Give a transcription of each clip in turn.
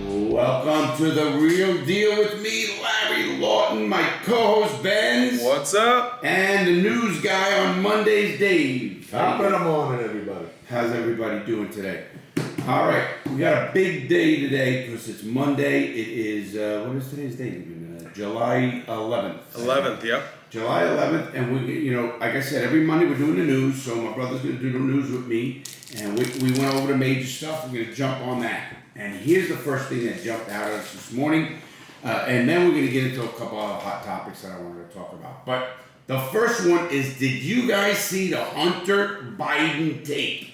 Welcome to The Real Deal with me, Larry Lawton, my co-host Benz. What's up? And the news guy on Mondays, Dave. Top of the morning, everybody. How's everybody doing today? All right, we got a big day today because it's Monday. It is, what is today's date even? July 11th. 11th, yep. July 11th, and we, like I said, every Monday we're doing the news, so my brother's going to do the news with me, and we went over the major stuff. We're going to jump on that. And here's the first thing that jumped out at us this morning, and then we're going to get into a couple of hot topics that I wanted to talk about. But the first one is, did you guys see the Hunter Biden tape?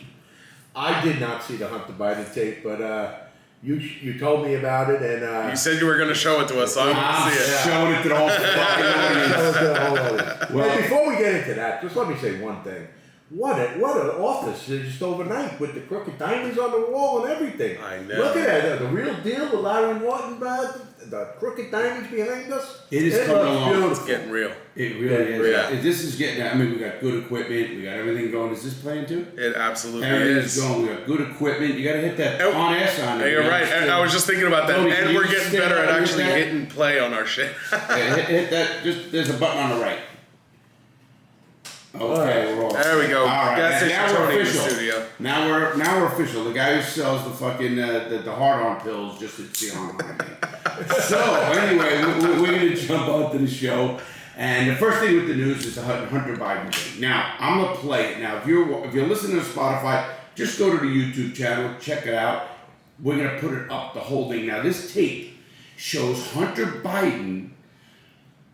I did not see the Hunter Biden tape, but you told me about it, and you said you were going to show it to us, so I want to see it. Showing it to the whole fucking audience. Well, before we get into that, just let me say one thing. What an office just overnight with the crooked diamonds on the wall and everything. I know. Look at that, the real deal with Larry Lawton, the crooked diamonds behind us. It is coming along. Beautiful. It's getting real. It really is. Yeah. This is getting, we got good equipment, we got everything going. Is this playing too? It absolutely Everything's is. going. We got good equipment. You got to hit that on-air sign. Hey, you're right. And I was just thinking about that. Tony, And we're getting better at actually hitting play on our shit. Yeah, hit that. There's a button on the right. Okay, we're all. There we go. All right, Gas now we're Tony in the official. studio. Now we're official. The guy who sells the fucking the hard-on pills just to see on me. So anyway, we're gonna jump onto the show, and the first thing with the news is the Hunter Biden thing. Now I'm gonna play it. Now if you're listening to Spotify, just go to the YouTube channel, check it out. We're gonna put it up, the whole thing. Now this tape shows Hunter Biden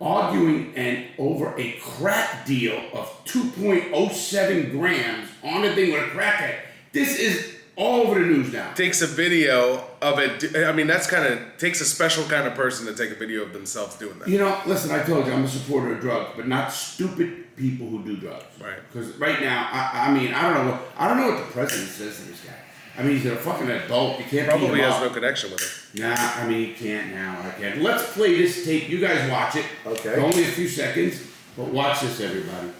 arguing over a crack deal of 2.07 grams on a thing with a crackhead. This is all over the news now. Takes a video of it. I mean, takes a special kind of person to take a video of themselves doing that. Listen, I told you I'm a supporter of drugs, but not stupid people who do drugs. Right. Because right now, I don't know what the president says to this guy. I mean, he's a fucking adult. You can't Probably beat him has up. no connection with it. Nah, you can't now. I can't. Let's play this tape. You guys watch it. Okay. Only a few seconds, but watch this, everybody.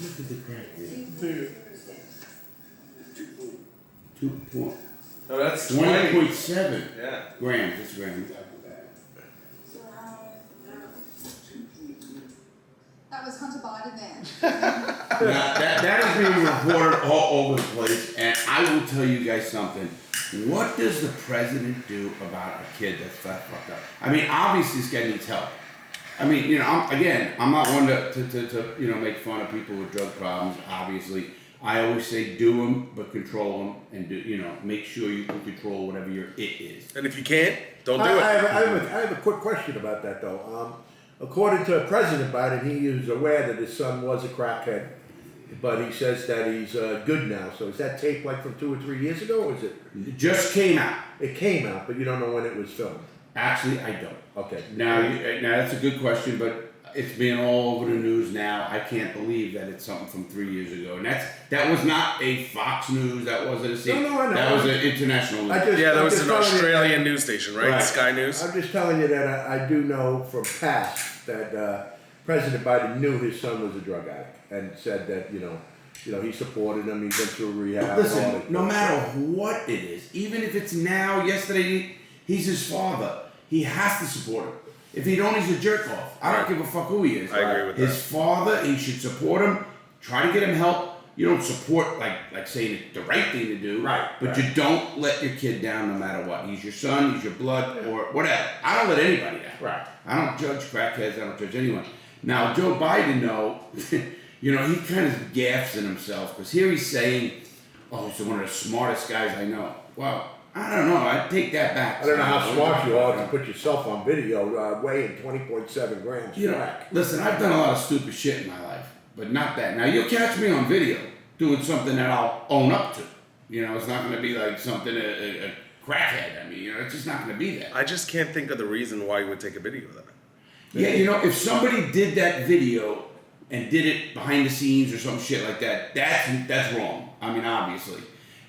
Look at the crack, dude. 2. Oh, that's 20.7 Yeah. grams. That's grams. That was Hunter Biden then. Now, that is being reported all over the place, and I will tell you guys something. What does the president do about a kid that's that fucked up? I mean, obviously this guy needs help. I mean, I'm not one to make fun of people with drug problems. Obviously, I always say do them, but control them, and make sure you can control whatever your it is. And if you can't, don't do it. I have a quick question about that, though. According to President Biden, he is aware that his son was a crackhead, but he says that he's good now. So is that tape like from 2 or 3 years ago, or is it? It just came out. It came out, but you don't know when it was filmed. Actually, I don't. Okay. Now that's a good question, but it's being all over the news now. I can't believe that it's something from 3 years ago, and that was not a Fox News. That wasn't a CNN. No, I know. That was an international news. That was an Australian news station, right? Sky News. I'm just telling you that I do know from past that President Biden knew his son was a drug addict and said that he supported him. He went through rehab. Listen, no matter what it is, even if it's now, yesterday, he's his father. He has to support him. If he don't, he's a jerk off. I don't give a fuck who he is. I agree with that. His father, he should support him. Try to get him help. You don't support like saying it's the right thing to do. Right. But you don't let your kid down no matter what. He's your son, he's your blood, or whatever. I don't let anybody down. Right. I don't judge crackheads, I don't judge anyone. Now, Joe Biden, though, he kind of gaffes in himself, because here he's saying, he's one of the smartest guys I know. Well, I don't know. I take that back. I don't know how smart you are to put yourself on video weighing 20.7 grams. Listen, I've done a lot of stupid shit in my life, but not that. Now, you'll catch me on video doing something that I'll own up to. It's not going to be like something, a crackhead. It's just not going to be that. I just can't think of the reason why you would take a video of that. Yeah, if somebody did that video and did it behind the scenes or some shit like that, that's wrong. Obviously.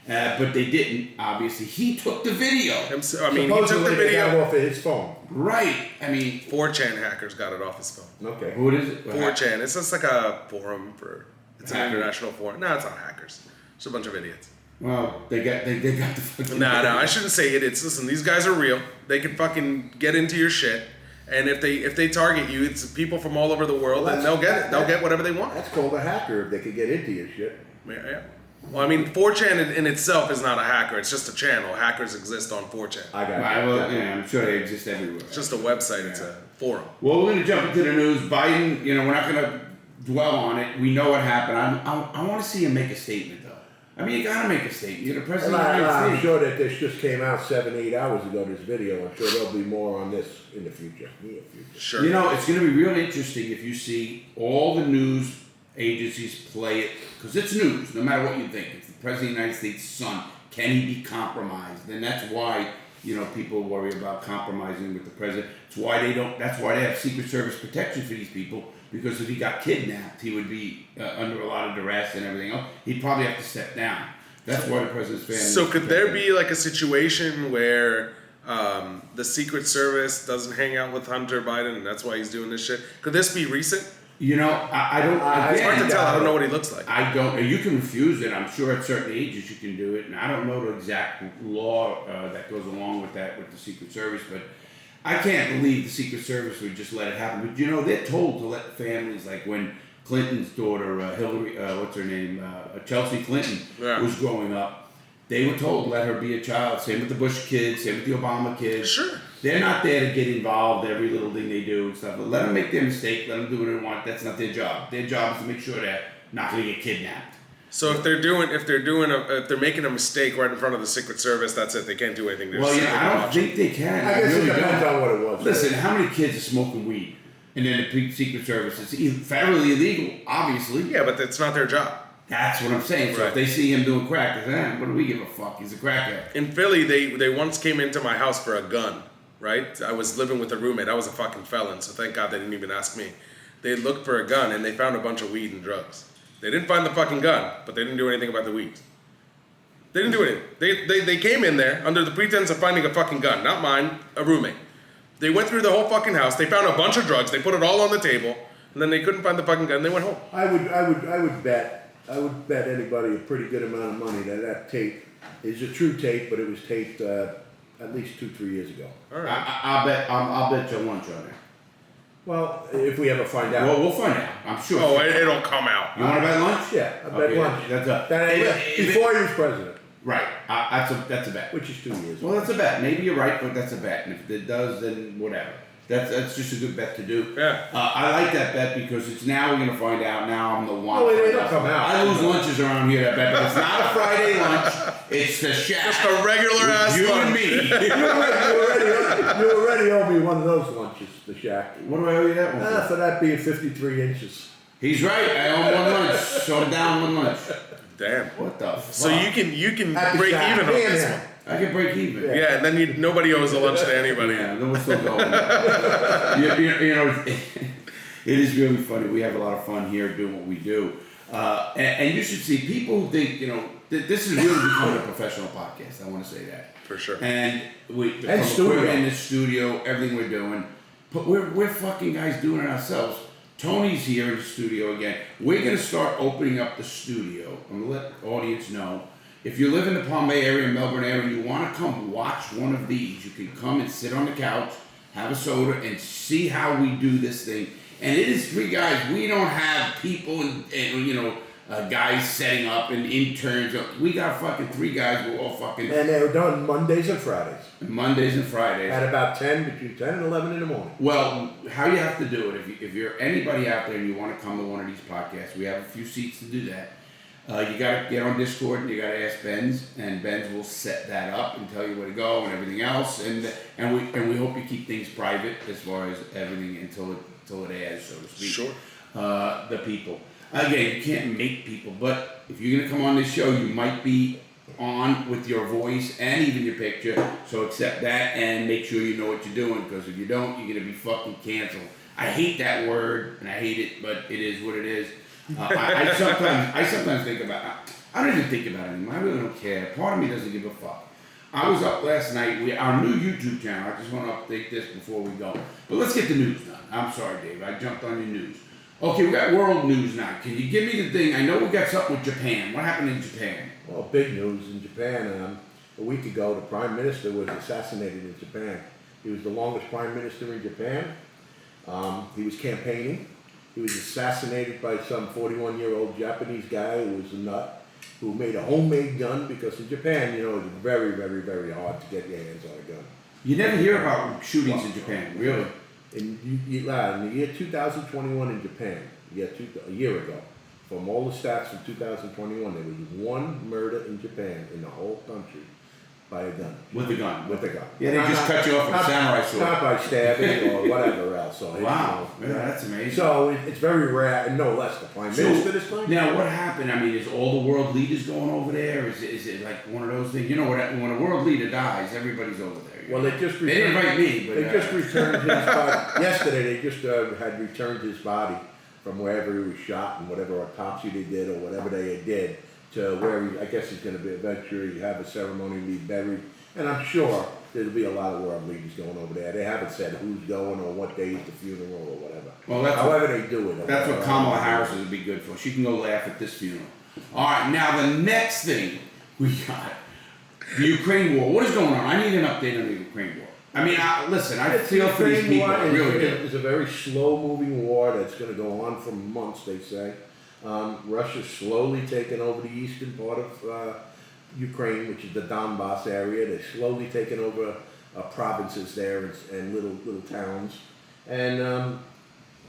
But they didn't, obviously. He took the video. He took the video off of his phone. Right. 4chan hackers got it off his phone. Okay. What is it? 4chan. It's just like a forum for It's an international forum. No, it's not hackers. It's a bunch of idiots. Well, they got the fucking... No, I shouldn't say idiots. Listen, these guys are real. They can fucking get into your shit. And if they target you, it's people from all over the world, and they'll get it. They'll get whatever they want. That's called a hacker if they could get into your shit. Yeah. Well, I mean, 4chan in itself is not a hacker. It's just a channel. Hackers exist on 4chan. I got Right, it. well, yeah, I'm sure they exist everywhere. It's just a website. It's a forum. Well, we're going to jump into the news. Biden, we're not going to dwell on it. We know what happened. I want to see him make a statement, though. I mean, you got to make a statement. You're the president of the United I'm States. sure that this just came out 7-8 hours ago, this video. I'm sure there'll be more on this in the future. Sure. It's going to be real interesting if you see all the news agencies play it, because it's news, no matter what you think. It's the president of the United States' son. Can he be compromised? And that's why, people worry about compromising with the president. That's why they have Secret Service protection for these people, because if he got kidnapped, he would be under a lot of duress and everything else. He'd probably have to step down. That's why the president's family... So could there be like a situation where the Secret Service doesn't hang out with Hunter Biden and that's why he's doing this shit? Could this be recent? I don't... It's hard to tell. I don't know what he looks like. I don't... You can refuse it. I'm sure at certain ages you can do it. And I don't know the exact law that goes along with that with the Secret Service, but I can't believe the Secret Service would just let it happen. But, they're told to let families, like when Clinton's daughter, Hillary, what's her name, Chelsea Clinton, was growing up, they were told let her be a child. Same with the Bush kids, same with the Obama kids. Sure. They're not there to get involved in every little thing they do and stuff. But let them make their mistake. Let them do what they want. That's not their job. Their job is to make sure they're not going to get kidnapped. So if they're making a mistake right in front of the Secret Service, that's it. They can't do anything. Well, I don't think they can. I guess it depends on what it was. Listen, how many kids are smoking weed? And then the Secret Service, it's federally illegal, obviously. Yeah, but it's not their job. That's what I'm saying. So if they see him doing crack, they say, what do we give a fuck? He's a crackhead. In Philly, they once came into my house for a gun, right? I was living with a roommate. I was a fucking felon, so thank God they didn't even ask me. They looked for a gun, and they found a bunch of weed and drugs. They didn't find the fucking gun, but they didn't do anything about the weed. They didn't do anything. They came in there under the pretense of finding a fucking gun. Not mine, a roommate. They went through the whole fucking house. They found a bunch of drugs. They put it all on the table, and then they couldn't find the fucking gun. And they went home. I would bet anybody a pretty good amount of money that tape is a true tape, but it was taped at least 2-3 years ago. All right. I'll bet you lunch on there. Well, if we ever find out. Well, we'll find out. I'm sure. Oh, it'll come out. You want to bet lunch? Yeah, I bet lunch. That's a Before he was president. Right. That's a bet. Which is 2 years. Well, that's a bet. Maybe you're right, but that's a bet. And if it does, then whatever. That's just a good bet to do. Yeah. I like that bet because it's now we're gonna find out. Now I'm the one. Oh, it'll come out. I lose lunches around here. That bet, but it's not a Friday lunch. It's the shack. Just a regular ass You lunch. and me. You already owe me one of those lunches, the shack. What do I owe you that one? For that being 53 inches. He's right. I owe him one lunch, so I'm down one lunch. Damn. What the fuck? So you can Happy break shack. even on this Yeah. one. I can break even. Yeah, and then nobody owes a lunch to anybody. Yeah, then we're still going. It is really funny. We have a lot of fun here doing what we do. And you should see people who think, this is really becoming a professional podcast. I want to say that. For sure. And And studio. in the studio, everything we're doing. But we're fucking guys doing it ourselves. Tony's here in the studio again. We're going to start opening up the studio. I'm going to let the audience know. If you live in the Palm Bay area, Melbourne area, and you want to come watch one of these, you can come and sit on the couch, have a soda, and see how we do this thing. And it is 3 guys. We don't have people and guys setting up and interns. We got fucking 3 guys. We're all fucking... And they were done Mondays and Fridays. Mondays and Fridays. At about between 10 and 11 in the morning. Well, how you have to do it, if you're anybody out there and you want to come to one of these podcasts, we have a few seats to do that. You got to get on Discord and you got to ask Benz, and Benz will set that up and tell you where to go and everything else. And we hope you keep things private as far as everything until it airs, so to speak. Sure. The people. Again, you can't make people, but if you're gonna come on this show, you might be on with your voice and even your picture. So accept that and make sure you know what you're doing, because if you don't, you're gonna be fucking canceled. I hate that word and I hate it, but it is what it is. I sometimes think about it. I don't even think about it anymore. I really don't care. Part of me doesn't give a fuck. I was up last night. Our new YouTube channel. I just want to update this before we go. But let's get the news done. I'm sorry, Dave. I jumped on your news. Okay, we got world news now. Can you give me the thing? I know we got something with Japan. What happened in Japan? Well, big news in Japan. A week ago, the prime minister was assassinated in Japan. He was the longest prime minister in Japan. He was campaigning. He was assassinated by some 41-year-old Japanese guy who was a nut, who made a homemade gun, because in Japan, you know, it's very, very, very hard to get your hands on a gun. You never hear about shootings in Japan, really? In the year 2021 in Japan, a year ago, from all the stats from 2021, there was one murder in Japan in the whole country by a gun. With a gun? With a gun. Yeah, they just cut you off with a samurai sword. Not by stabbing or whatever else. So, wow, yeah, that's amazing. So it's very rare, and no less the prime minister this time. Now, what happened? I mean, is all the world leaders going over there? Is it like one of those things? You know, when a world leader dies, everybody's over there. Well, they just they didn't invite me, but they just returned his body yesterday. They just had returned his body from wherever he was shot and whatever autopsy they did or whatever they did to where I guess he's going to be eventually have a ceremony, be buried. And I'm sure there'll be a lot of world leaders going over there. They haven't said who's going or what day is the funeral or whatever. Well, that's however they do it. That's what Kamala Harris would be good for. She can go laugh at this funeral. All right, now the next thing we got. The Ukraine war. What is going on? I need an update on the Ukraine war. I mean, listen, I feel for these people. I really do. It's a very slow-moving war that's going to go on for months, they say. Russia's slowly taking over the eastern part of Ukraine, which is the Donbass area. They're slowly taking over provinces there and little towns. And, well,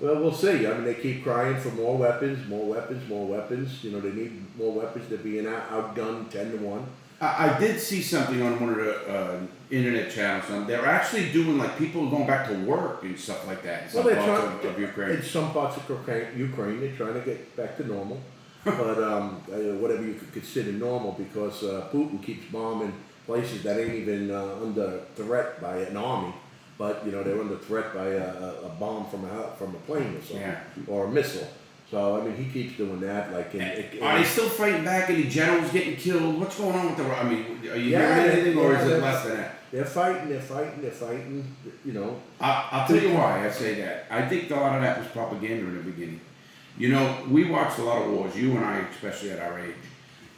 we'll see. I mean, they keep crying for more weapons, more weapons, more weapons. You know, they need more weapons. They're being outgunned 10-1. I did see something on one of the internet channels. They're actually doing, like, people going back to work and stuff like that in some parts of Ukraine. In some parts of Ukraine, they're trying to get back to normal. But whatever you could consider normal, because Putin keeps bombing places that ain't even under threat by an army. But, you know, they're under threat by a bomb from a plane or something, or a missile. So, I mean, he keeps doing that. Like, are they still fighting back? Any generals getting killed? What's going on with the? I mean, are you hearing anything, or is it less than that? They're fighting. You know. I'll tell you why I say that. I think a lot of that was propaganda in the beginning. You know, we watched a lot of wars. You and I, especially at our age.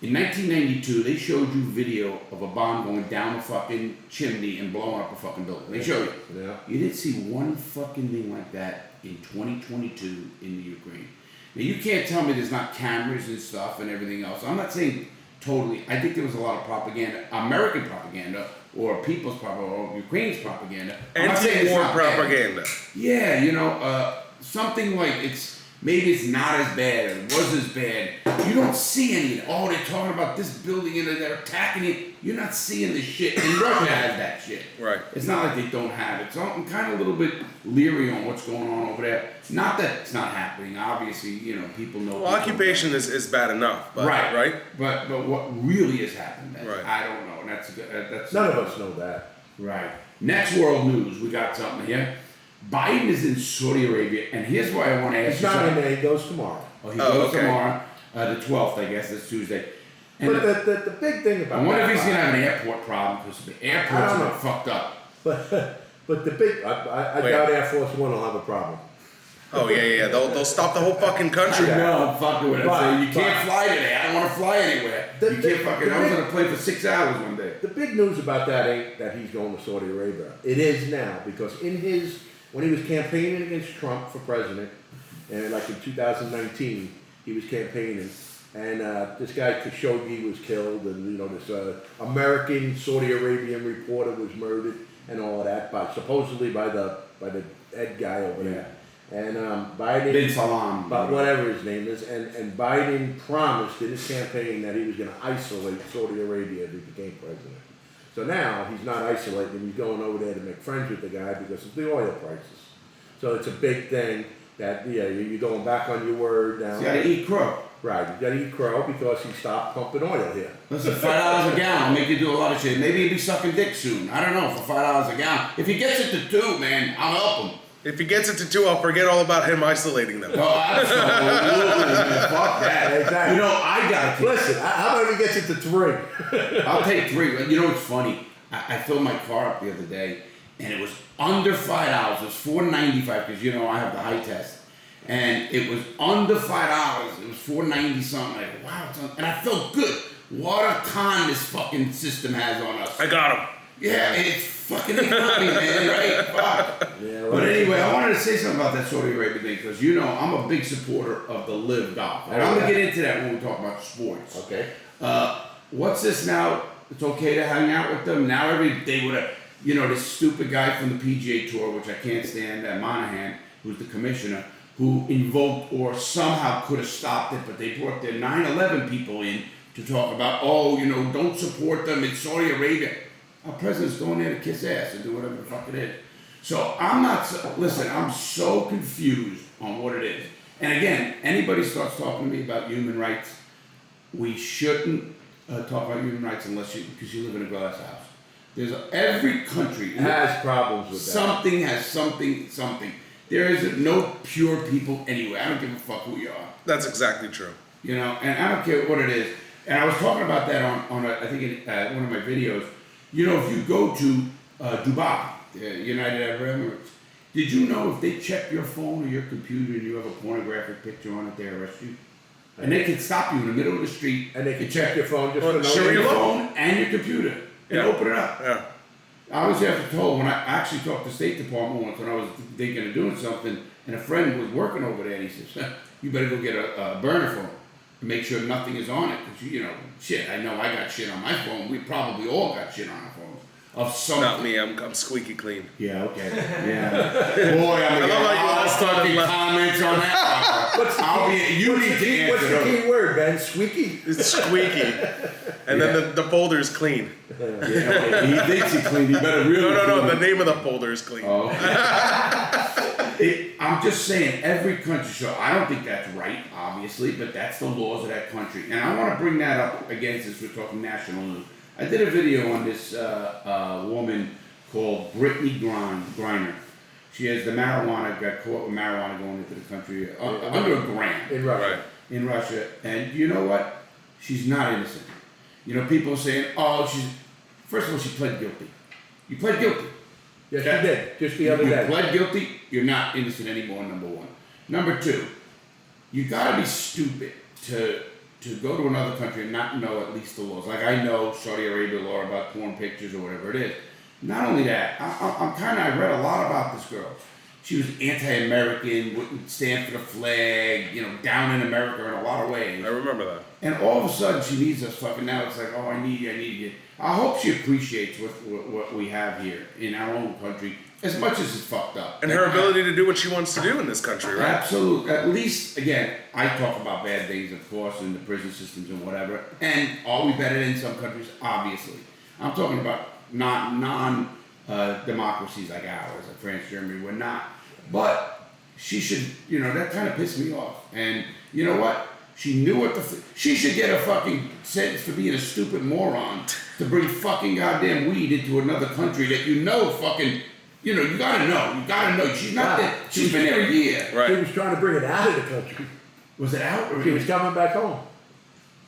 In 1992, they showed you video of a bomb going down a fucking chimney and blowing up a fucking building. They showed you. Yeah. You didn't see one fucking thing like that in 2022 in the Ukraine. Now, you can't tell me there's not cameras and stuff and everything else. I'm not saying totally. I think there was a lot of propaganda, American propaganda, or people's propaganda, or Ukraine's propaganda. Anti-war propaganda. Bad. Yeah, you know, something like maybe it's not as bad, or it was as bad. You don't see any of it. Oh, they're talking about this building and they're attacking it. You're not seeing the shit. And Russia has that shit. Right. It's not like they don't have it. So I'm kind of a little bit leery on what's going on over there. Not that it's not happening. Obviously, you know, people know. Well, occupation is bad enough. But, right. But what really has happened, right. I don't know. And that's none of us know that. Right. Next world news, we got something here. Biden is in Saudi Arabia, and here's why I want to ask He's you not something. in there. He goes tomorrow. Oh, he goes tomorrow, the 12th, I guess. That's Tuesday. And but the big thing about I wonder if he's going to have an airport problem, because the airports are fucked up. But the big, I doubt Air Force One will have a problem. Oh, yeah. They'll stop the whole fucking country. No, I'm fucking with it. So you can't fly today. I don't want to fly anywhere. I was on a plane for 6 hours one day. The big news about that ain't that he's going to Saudi Arabia. It is now, because when he was campaigning against Trump for president, and like in 2019, he was campaigning, and this guy Khashoggi was killed, and you know this American Saudi Arabian reporter was murdered, and all of that, supposedly by the head guy over there. And Biden, Bin Salman, but whatever his name is, and Biden promised in his campaign that he was going to isolate Saudi Arabia if he became president. So now he's not isolating, he's going over there to make friends with the guy because of the oil prices. So it's a big thing that, you're going back on your word now. You gotta eat crow. Right, you gotta eat crow because he stopped pumping oil here. Listen, $5 a gallon will make you do a lot of shit. Maybe he'll be sucking dick soon. I don't know, for $5 a gallon. If he gets it to 2, man, I'll help him. If he gets it to 2, I'll forget all about him isolating them. Oh, absolutely. Fuck that. Exactly. You know, I gotta take... Listen, how about if he gets it to 3? I'll take 3. You know what's funny? I filled my car up the other day, and it was under $5. It was $4.95 because, you know, I have the high test. and it was under $5. It was $4.90 something. Like, wow, and I felt good. What a con this fucking system has on us. I got him. Yeah, it's fucking economy, man, right? Fuck. Yeah, But anyway, I wanted to say something about that Saudi Arabia thing, because you know I'm a big supporter of the LIV Golf. And I'm going to get into that when we talk about sports. Okay. What's this now? It's okay to hang out with them? Now they would have, you know, this stupid guy from the PGA Tour, which I can't stand, Monahan, who's the commissioner, who invoked or somehow could have stopped it, but they brought their 9/11 people in to talk about, oh, you know, don't support them, it's Saudi Arabia. Our president's going there to kiss ass and do whatever the fuck it is. So listen, I'm so confused on what it is. And again, anybody starts talking to me about human rights, we shouldn't talk about human rights because you live in a glass house. Every country has problems with that. Something has something. There isn't no pure people anywhere. I don't give a fuck who you are. That's exactly true. You know, and I don't care what it is. And I was talking about that on I think in one of my videos. You know, if you go to Dubai, United Arab Emirates, did you know if they check your phone or your computer and you have a pornographic picture on it, they arrest you? And they can stop you in the middle of the street. And they can check your phone just show your phone and your computer and open it up. Yeah. I was after told when I actually talked to the State Department once when I was thinking of doing something, and a friend was working over there, and he says, "You better go get a burner phone and make sure nothing is on it, because you know, shit. I know I got shit on my phone. We probably all got shit on our phones of something." Not me. I'm squeaky clean. Yeah. Okay. Yeah. Boy, I'm gonna get all fucking comments on that. What's the key word, Ben? Squeaky? It's squeaky. And then the folder's clean. Yeah, okay. He thinks he's clean. He better really. No. The name of the folder is clean. Oh. I'm just saying, every country. So I don't think that's right, obviously, but that's the laws of that country. And I want to bring that up again since we're talking national news. I did a video on this woman called Brittany Griner. She has got caught with marijuana going into the country under a gram In Russia. Right. in Russia. And you know what? She's not innocent. You know, people are saying, oh, first of all, she pled guilty. You pled guilty. Yes, she did. Just the other day. You pled guilty, you're not innocent anymore, number one. Number two, you gotta be stupid to go to another country and not know at least the laws. Like I know Saudi Arabia law about porn pictures or whatever it is. Not only that, I read a lot about this girl. She was anti-American, wouldn't stand for the flag, you know, down in America in a lot of ways. I remember that. And all of a sudden she needs us fucking now. It's like, oh, I need you. I hope she appreciates what we have here in our own country as much as it's fucked up. And her ability to do what she wants to do in this country, right? Absolutely. At least, again, I talk about bad things, of course, in the prison systems and whatever. And are we better than some countries? Obviously. I'm talking about non-democracies like ours, like France, Germany. We're not. But she should, you know, that kind of pissed me off. And you know what? She knew what she should get a fucking sentence for being a stupid moron to bring fucking goddamn weed into another country that you know fucking, you know, you gotta know. She's not there. She's been there a year. Right. He was trying to bring it out of the country. Was it out? Or He was coming back home.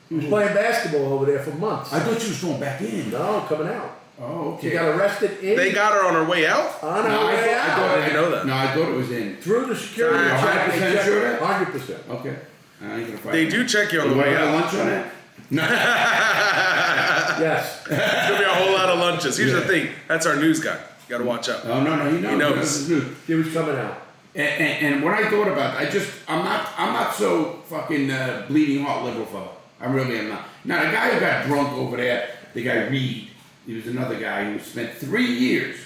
He was playing basketball over there for months. I thought she was going back in. No, coming out. Oh, okay. She got arrested in. They got her on her way out? On her way out. I didn't know that. No, I thought it was in. Through the security Are you check. 100% sure of that? 100%. Okay. I ain't gonna fight They that. do check you on the You way wanna out. lunch on that? No. Yes. There's gonna be a whole lot of lunches. Here's the thing. That's our news guy. You gotta watch out. Oh, no, he knows. He knows. This is new. He was coming out. And when I thought about it, I'm not so fucking bleeding heart liberal for her. I really am not. Now the guy who got drunk over there, the guy Reed, he was another guy who spent 3 years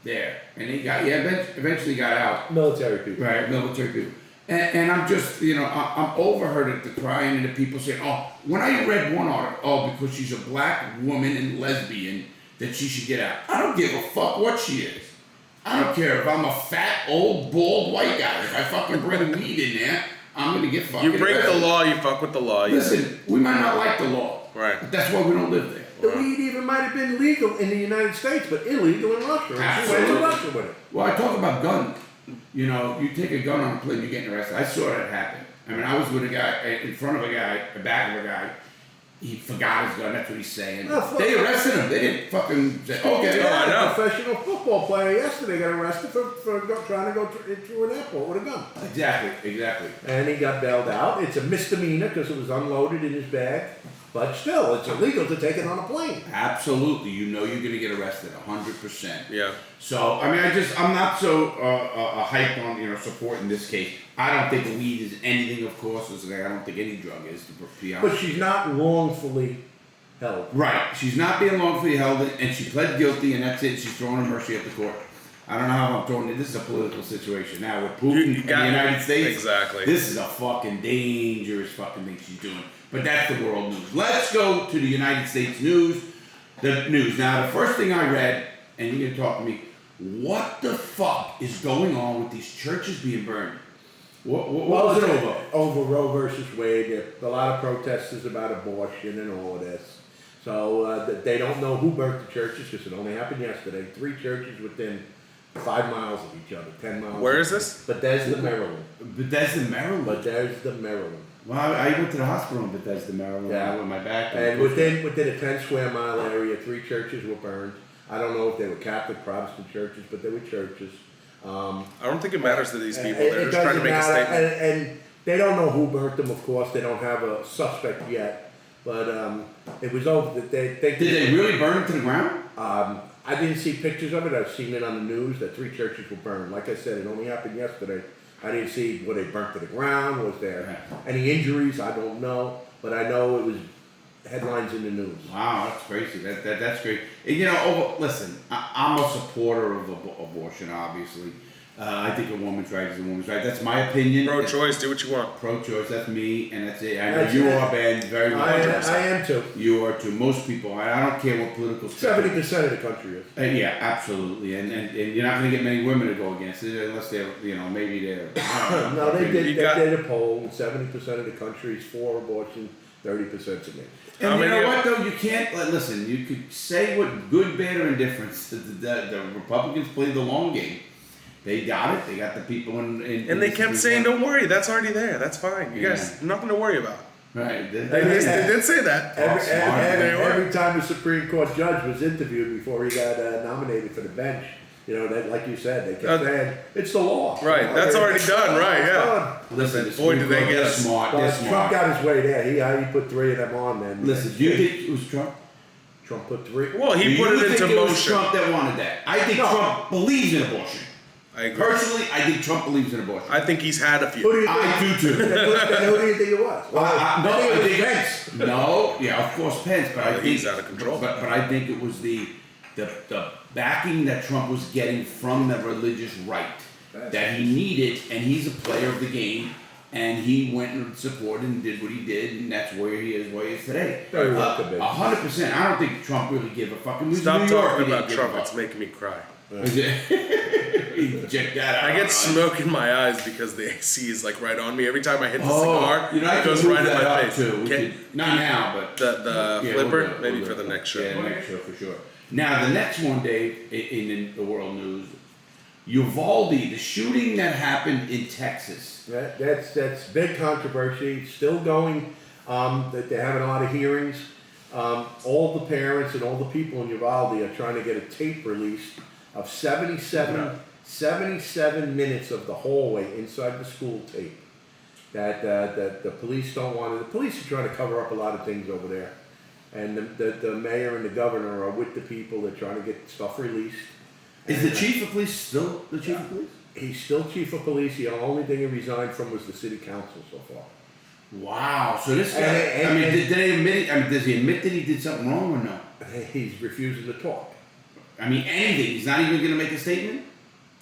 there, and he eventually got out. Military people. Right, military people. And I'm just, you know, I'm over her the crying and the people saying, oh, when I read one article, oh, because she's a black woman and lesbian, that she should get out. I don't give a fuck what she is. I don't care if I'm a fat, old, bald white guy. If I fucking bring weed in there, I'm gonna get fucking You break the law, you fuck with the law. Listen, we might not like the law. Right. But that's why we don't live there. The weed even might have been legal in the United States, but illegal in Russia. And she went to Russia with it. Well, I talk about guns. You know, you take a gun on a plane, you're getting arrested. I saw that happen. I mean, I was with a guy, in front of a guy, the back of a guy, he forgot his gun. That's what he's saying. No, They arrested him. They didn't fucking say, okay. I know. A professional football player yesterday got arrested for trying to go through an airport with a gun. Exactly. And he got bailed out. It's a misdemeanor because it was unloaded in his bag. But still, it's illegal to take it on a plane. Absolutely. You know you're going to get arrested 100%. Yeah. So, I mean, I'm not so hyped on, supporting this case. I don't think weed is anything, of course. I don't think any drug is, to be honest. But she's not wrongfully held. Right. She's not being wrongfully held, and she pled guilty, and that's it. She's throwing her mercy at the court. I don't know how I'm throwing it. This is a political situation now with Putin in the United States. Exactly. This is a fucking dangerous fucking thing she's doing. But that's the world news. Let's go to the United States news. The news. Now, the first thing I read, and you're gonna talk to me, what the fuck is going on with these churches being burned? What was it over? Over Roe versus Wade. There are a lot of protesters about abortion and all of this. So they don't know who burnt the churches because it only happened yesterday. 3 churches within 5 miles of each other, 10 miles. Where is this? Bethesda, Maryland. Bethesda, Maryland. Bethesda, Maryland. Well, I went to the hospital in Bethesda, Maryland. Yeah. With my back. And within a 10 square mile area, 3 churches were burned. I don't know if they were Catholic, Protestant churches, but they were churches. I don't think it matters to these people. It They're just trying to make doesn't a matter. statement. And they don't know who burnt them, of course. They don't have a suspect yet. But it was over. Did they really burn them to the ground? I didn't see pictures of it. I've seen it on the news that 3 churches were burned. Like I said, it only happened yesterday. I didn't see were they burnt to the ground. Was there any injuries? I don't know. But I know it was headlines in the news. Wow, that's crazy. That's great. And, listen, I'm a supporter of abortion, obviously. I think a woman's right is a woman's right. That's my opinion. Pro-choice, do what you want. Pro-choice, that's me, and that's it. I know you are, Ben, very much. I am too. You are too. Most people. I don't care what political. 70% of the country is. Yeah, absolutely. And you're not going to get many women to go against it unless they're, maybe they're. No, they did a poll. 70% of the country is for abortion, 30% against. And you know what, though? You can't, listen, you could say what good, bad, or indifference. The Republicans played the long game. They got it. They got the people in and they kept saying, don't worry, that's already there. That's fine. You guys, nothing to worry about. Right. They did say that. Every time the Supreme Court judge was interviewed before he got nominated for the bench, that, like you said, they kept saying, it's the law. Right, that's already done, right, yeah. Listen, boy, did they get us. Smart. Trump got his way there. He put 3 of them on then. Listen, do you think it was Trump? Trump put 3. Well, he put it into motion. It was Trump that wanted that. I think Trump believes in abortion. I agree. Personally, I think Trump believes in abortion. I think he's had a few. Who do you think? I do too. Then who do you think it was? I think Pence. No, yeah, of course Pence, but I think he's out of control. But I think it was the backing that Trump was getting from the religious right that he needed, and he's a player of the game, and he went and supported and did what he did, and that's where he is today. 100%. I don't think Trump really gave a fuck. Stop talking about Trump. It's making me cry. Check that out. I get smoke in my eyes because the AC is like right on me. Every time I hit the cigar, it goes right in my face. Too. Not now, but the flipper, maybe for the next show. Yeah, next show for sure. Now the next one, Dave, in the world news, Uvalde, the shooting that happened in Texas. That's big controversy. Still going. That they're having a lot of hearings. All the parents and all the people in Uvalde are trying to get a tape released of 77 minutes of the hallway inside the school tape that the police don't want. The police are trying to cover up a lot of things over there, and the mayor and the governor are with the people. They're trying to get stuff released. Is the chief of police still the chief of police? He's still chief of police. The only thing he resigned from was the city council so far. Wow. So this guy, did they admit it? Does he admit that he did something wrong or no? He's refusing to talk. Anything. He's not even going to make a statement?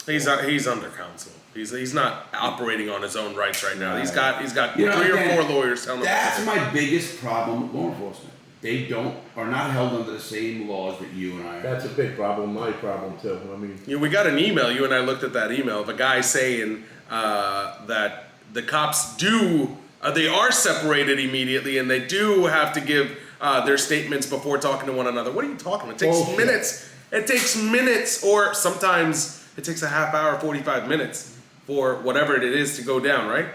He's under counsel. He's not operating on his own rights right now. He's got 3 or 4 lawyers telling him. That's my biggest problem with law enforcement. They are not held under the same laws that you and I are. That's a big problem. My problem too. We got an email. You and I looked at that email of a guy saying that the cops they are separated immediately, and they do have to give their statements before talking to one another. What are you talking about? It takes minutes. It takes minutes, or sometimes it takes a half hour, 45 minutes for whatever it is to go down, right?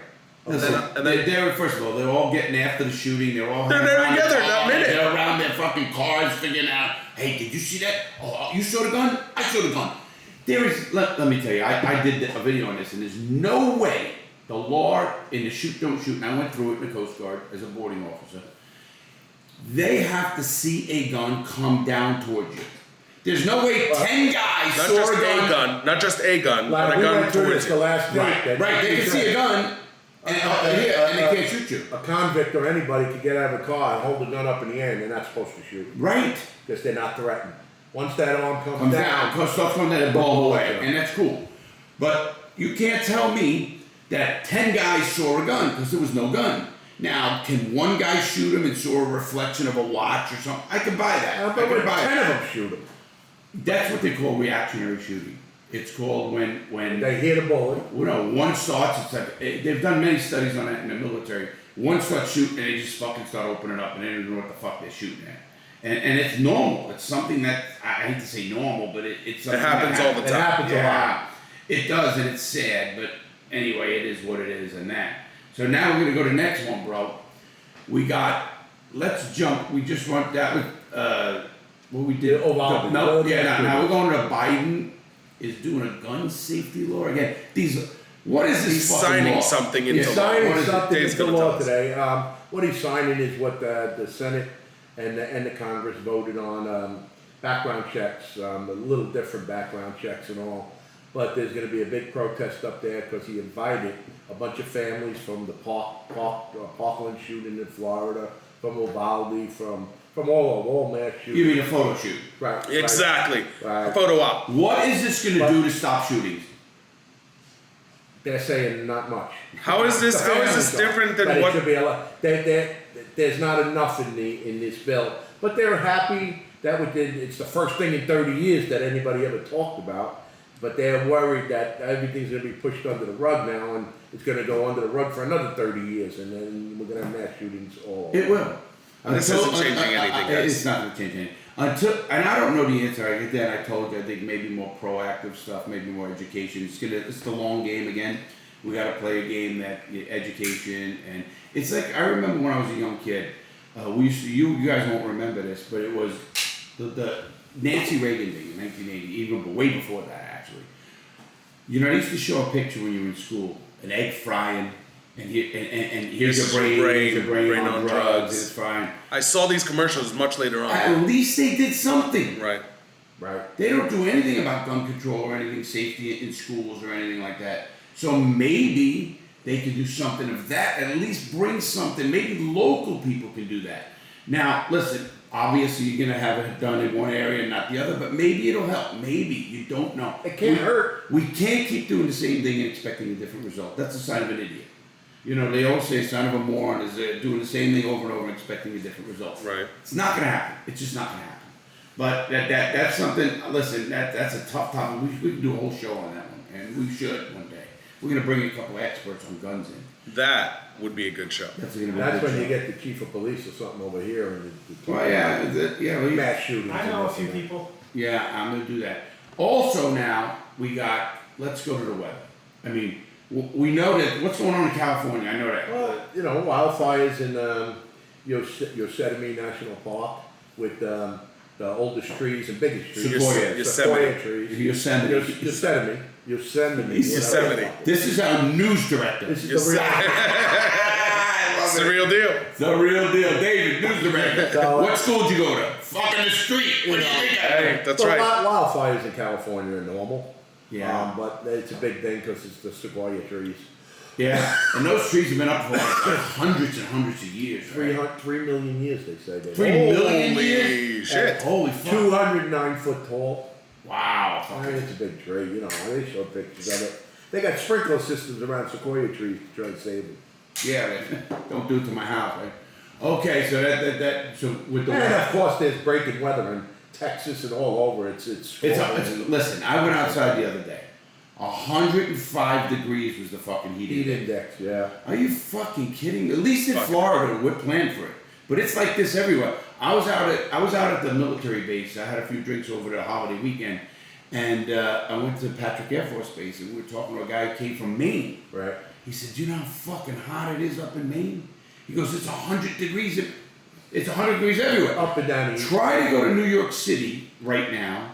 Listen, And then- they're first of all, they're all getting after the shooting. They're all They're hanging around together the in that car, minute. They're around their fucking cars, figuring out, hey, did you see that? Oh, you saw the gun? I saw the gun. There is. Let me tell you, I did a video on this, and there's no way the law in the shoot don't shoot. And I went through it in the Coast Guard as a boarding officer. They have to see a gun come down towards you. There's no way 10 guys Not saw just a gun. not just a gun, Like, but a we gun went through towards this the you. last night. Right, right. They can see a gun, and they can't shoot you. A convict or anybody could get out of a car and hold a gun up in the air, and they're not supposed to shoot Right. because they're not threatened. Once that arm comes Comes down, down, because stuff comes down and blow away, Yeah. and that's cool. But you can't tell me that 10 guys saw a gun because there was no gun. Now, can one guy shoot him and saw a reflection of a watch or something? I can buy that. I but can buy 10 it. of them shoot them. That's what they call reactionary shooting. It's called when They hear the bullet. one starts. It's like they've done many studies on that in the military. One starts shooting and they just fucking start opening up and they don't know what the fuck they're shooting at. And it's normal. It's something that I hate to say normal, but it's something happens that all the It time. happens a lot. Yeah, it does, and it's sad. But anyway, it is what it is, and that. So now we're gonna go to the next one, bro. We got. Let's jump. We just went that with what we did. Yeah, Uvalde. Now we're going to Biden is doing a gun safety law again. What is this He's fucking signing law? something He's into law. signing What is it? something Dave's into gonna law tell us. today. What he's signing is what the Senate and the Congress voted on, background checks, a little different background checks and all. But there's going to be a big protest up there because he invited a bunch of families from the Parkland shooting in Florida, from Uvalde, from all mass You shootings. mean a photo shoot? Right. Exactly. Right. A photo op. What is this going to do to stop shootings? They're saying not much. How is this? The How is families this different are. than That it what? should be a lot. There's not enough in this bill, but they're happy that it's the first thing in 30 years that anybody ever talked about. But they're worried that everything's going to be pushed under the rug now, and it's going to go under the rug for another 30 years, and then we're going to have mass shootings all over. It will. This isn't changing anything, guys. It's not going to change anything. And I don't know the answer. I get that. I told you. I think maybe more proactive stuff, maybe more education. It's the long game again. We got to play a game that education, and it's like I remember when I was a young kid. We used to. You guys won't remember this, but it was the Nancy Reagan thing in 1980, even way before that actually. You know, I used to show a picture when you were in school, an egg frying. And here's This your is brain, brain on drugs. It's fine. I saw these commercials much later on. At least they did something. Right. Right. They don't do anything about gun control or anything safety in schools or anything like that. So maybe they could do something of that. At least bring something. Maybe local people can do that. Now, listen. Obviously, you're gonna have it done in one area and not the other, but maybe it'll help. Maybe you don't know. It can't hurt. We can't keep doing the same thing and expecting a different result. That's a sign of an idiot. You know, they always say a sign of a moron is doing the same thing over and over and expecting a different result. Right. It's not going to happen. It's just not going to happen. But that's something, listen, that's a tough topic. We can do a whole show on that one, and we should one day. We're going to bring a couple of experts on guns in. That would be a good show. That's going to be That's a good when you show. get the chief of police or something over here and Well, mass shootings. I know and a few this and that. people. Yeah, I'm going to do that. Also now, let's go to the weather. I mean, we know that, what's going on in California? I know that. Well, wildfires in Yosemite National Park with the oldest trees and biggest trees. Sequoia. Sequoia trees. Yosemite. Yosemite. Yosemite. This is our news director. This is the real. It's the real deal. The real deal. David, news director. So, What school did you go to? Fucking the street. What do you think? Hey, that's Well, right. wildfires in California are normal. Yeah. But it's a big thing because it's the sequoia trees. Yeah. And those trees have been up for like hundreds and hundreds of years. Right? 3 million years, they say. 3 million Holy years? shit. Holy fuck. 209 foot tall. Wow. I mean, it's a big tree, they show pictures of it. They got sprinkler systems around sequoia trees to try to save them. Yeah, don't do it to my house, right? Okay, so so with the And weather. of course, there's breaking weather in Texas and all over. Listen, I went outside the other day. 105 degrees was the fucking heat index, yeah. Are you fucking kidding? At least in Florida, we're planned for it. But it's like this everywhere. I was out at the military base. I had a few drinks over the holiday weekend, and I went to Patrick Air Force Base, and we were talking to a guy who came from Maine. Right. He said, "You know how fucking hot it is up in Maine?" He goes, "It's 100 degrees. It's 100 degrees everywhere. Up and down the east. Try to go to New York City right now,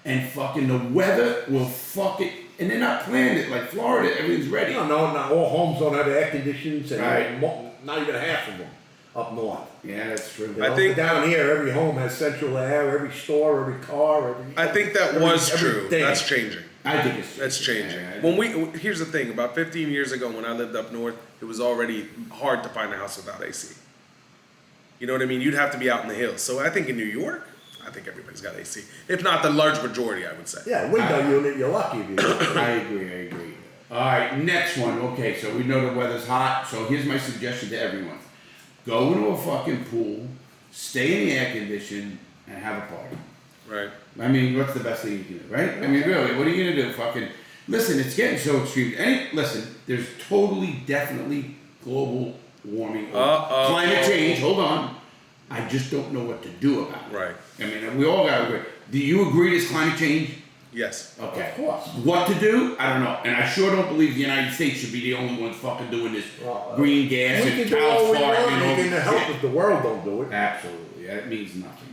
and fucking the weather will fuck it. And they're not planning it like Florida. Everything's ready. No, all homes don't have air conditions, and Right. not even half of them up north. Yeah, that's true. You know, think- down here, every home has central air, every store, every car, I think that was true. everything. That's changing. I think it's That's changing. Yeah, Here's the thing: about 15 years ago, when I lived up north, it was already hard to find a house without AC. You know what I mean? You'd have to be out in the hills. So I think in New York, I think everybody's got AC. If not the large majority, I would say. Yeah, window unit, you're lucky if you do. I agree. All right, next one. Okay, so we know the weather's hot. So here's my suggestion to everyone: go into a fucking pool, stay in the air condition, and have a party. Right. I mean, what's the best thing you can do, right? I mean, really, what are you gonna do? Fucking listen, it's getting so extreme. Listen, there's totally, definitely global warming, climate change. Hold on, I just don't know what to do about it. Right. I mean, we all gotta agree. Do you agree there's climate change? Yes. Okay. Of course. What to do? I don't know. And I sure don't believe the United States should be the only ones fucking doing this green gas We and can do cows all we want, farting. it can help if the world don't do it. Absolutely. That means nothing.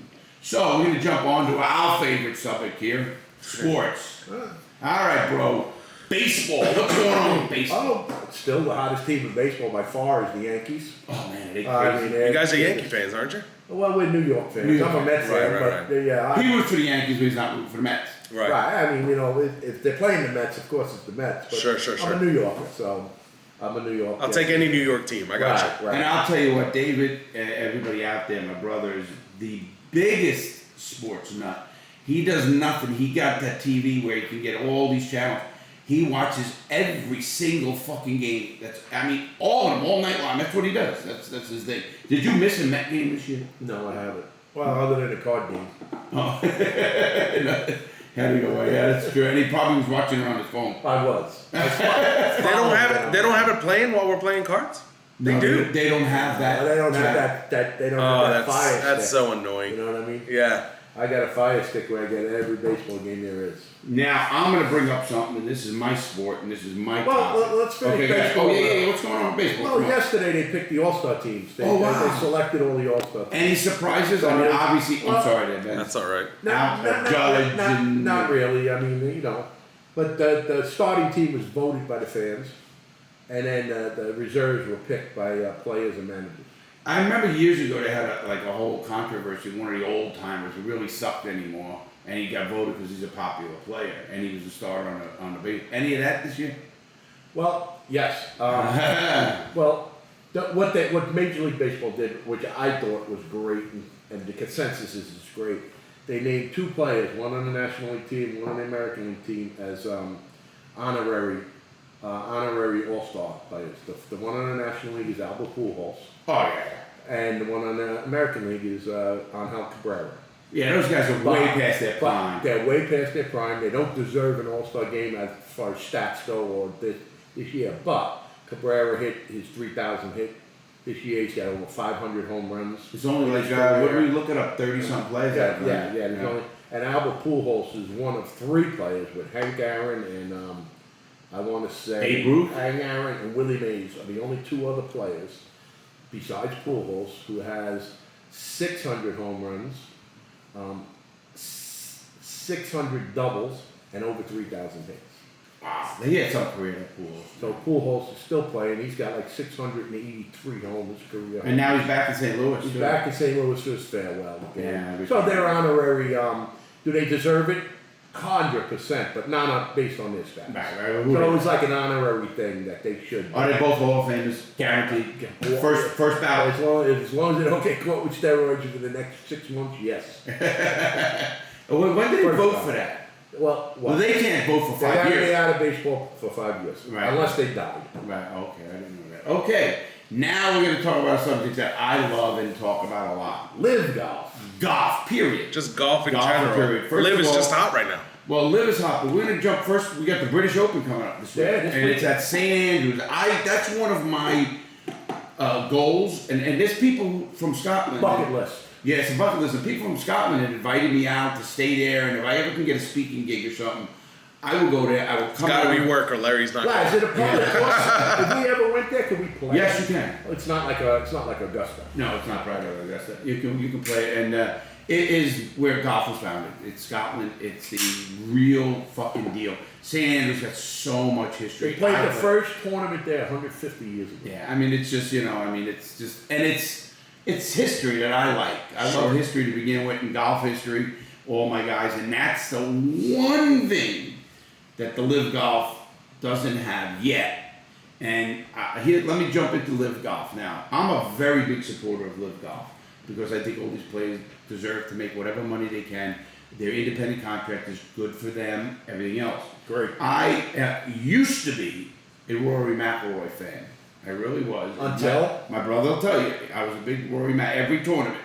So we're gonna jump on to our favorite subject here: sports. All right, bro. Baseball. What's going on with baseball? Oh, still the hottest team in baseball by far is the Yankees. Oh man, they I crazy. mean, You guys are Yankee fans, aren't you? Well, we're New York fans. New York I'm a Mets fans. fan, Right, but yeah, He roots for the Yankees, but he's not rooting for the Mets. Right. right. I mean, you know, if they're playing the Mets, of course it's the Mets. But Sure. I'm a New Yorker, so I'm a New Yorker. I'll take any New York team. I got you. Right. And I'll tell you what, David, everybody out there, my brother, is the biggest sports nut. He does nothing. He got that TV where he can get all these channels. He watches every single fucking game. All of them, all night long. That's what he does. That's his thing. Did you miss a Met game this year? No, I haven't. Well, other than a card game. Oh. How do you go? Yeah, that's true. And he probably was watching it on his phone. I was. They don't have it. They don't have it playing while we're playing cards. They No, do. They don't have that. They don't have chat. that. They don't Oh, have that fire that's stick. so annoying. You know what I mean? Yeah. I got a fire stick where I get every baseball game there is. Now I'm going to bring up something, and this is my sport, and this is my Well, topic. let's finish Okay, guys. baseball. Oh yeah. What's going on with baseball? Well, Come on. yesterday they picked the All-Star teams. They, Oh, wow. they selected all the All-Star teams. Any surprises? I mean, obviously. I'm sorry, there, Ben. That's all right. Judge and- Not really. I mean, you know. But the starting team was voted by the fans, and then the reserves were picked by players and managers. I remember years ago they had a whole controversy. One of the old timers who really sucked anymore, and he got voted because he's a popular player, and he was a starter on the base. Any of that this year? Well, yes. Well, what Major League Baseball did, which I thought was great, and the consensus is great. They named two players, one on the National League team, one on the American League team, as honorary All-Star players. The one on the National League is Albert Pujols, Oh yeah. and the one on the American League is Angel Cabrera. Yeah, those guys are way past their prime. They're way past their prime. They don't deserve an All-Star game as far as stats go or this year. But Cabrera hit his 3,000 hit this year. He's got over 500 home runs. It's only like what are we looking up? 30-some players. Yeah. There's only, and Albert Pujols is one of three players with Hank Aaron and I want to say Babe Ruth? Hank Aaron and Willie Mays are the only two other players besides Pujols who has 600 home runs. 600 doubles and over 3,000 hits. Wow, he had some career in Pujols. So Pujols is still playing. He's got like 683 home in his career. And now he's back in St. Louis. He's too. back in St. Louis for his farewell. Yeah, So they're honorary. Do they deserve it? 100%, but not based on this stats. Right. So it's like an honorary thing that they should. Are they both Hall of Famers? Guaranteed. First ballot. As long as they don't get caught with steroids for the next 6 months, yes. When did they First vote ballot. for that? Well, Well, they can't vote for they 5 gotta be years. out of baseball for 5 years, Right. unless they died. Right, okay, I didn't know that. Okay, now we're going to talk about something that I love and talk about a lot. LIV Golf. Golf, period. Just golf in Golf, general. period. First Live of is all- just hot right now. Well, LIV is hot, but we're going to jump first. We got the British Open coming up this week. Yeah, this and week. it's at St. Andrews. That's one of my goals. And there's people from Scotland. Bucket list. Yeah, it's a bucket list. And people from Scotland had invited me out to stay there. And if I ever can get a speaking gig or something, I will go there. I will It's come. got to out. be work or Larry's not. Wow, is Going. it a public course? If we ever went there, could we play? Yes, you can. It's not like Augusta. No, it's not private. Augusta. You can play it, and it is where golf was founded. It's Scotland. It's the real fucking deal. St. Andrews got so much history. They played the first tournament there 150 years ago. Yeah, I mean, it's just it's just, and it's history that I like. I love history to begin with, and golf history. All my guys, and that's the one thing that the LIV Golf doesn't have yet. And here, let me jump into LIV Golf now. I'm a very big supporter of LIV Golf because I think all these players deserve to make whatever money they can. Their independent contract is good for them, everything else. Great. I used to be a Rory McIlroy fan. I really was. Until? My brother will tell you, I was a big Rory every tournament.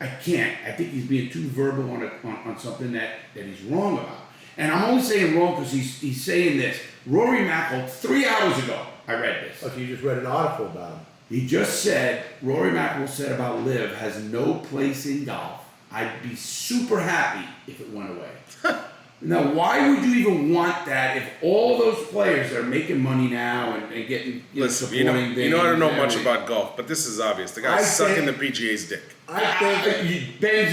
I can't. I think he's being too verbal on something that he's wrong about. And I'm only saying wrong because he's saying this. Rory McIlroy, 3 hours ago, I read this. Oh, so you just read an article about him. He just said, Rory McIlroy said about LIV has no place in golf. I'd be super happy if it went away. Now, why would you even want that if all those players are making money now and getting supporting I don't know much about golf, but this is obvious. The guy's sucking the PGA's dick. I think Benz,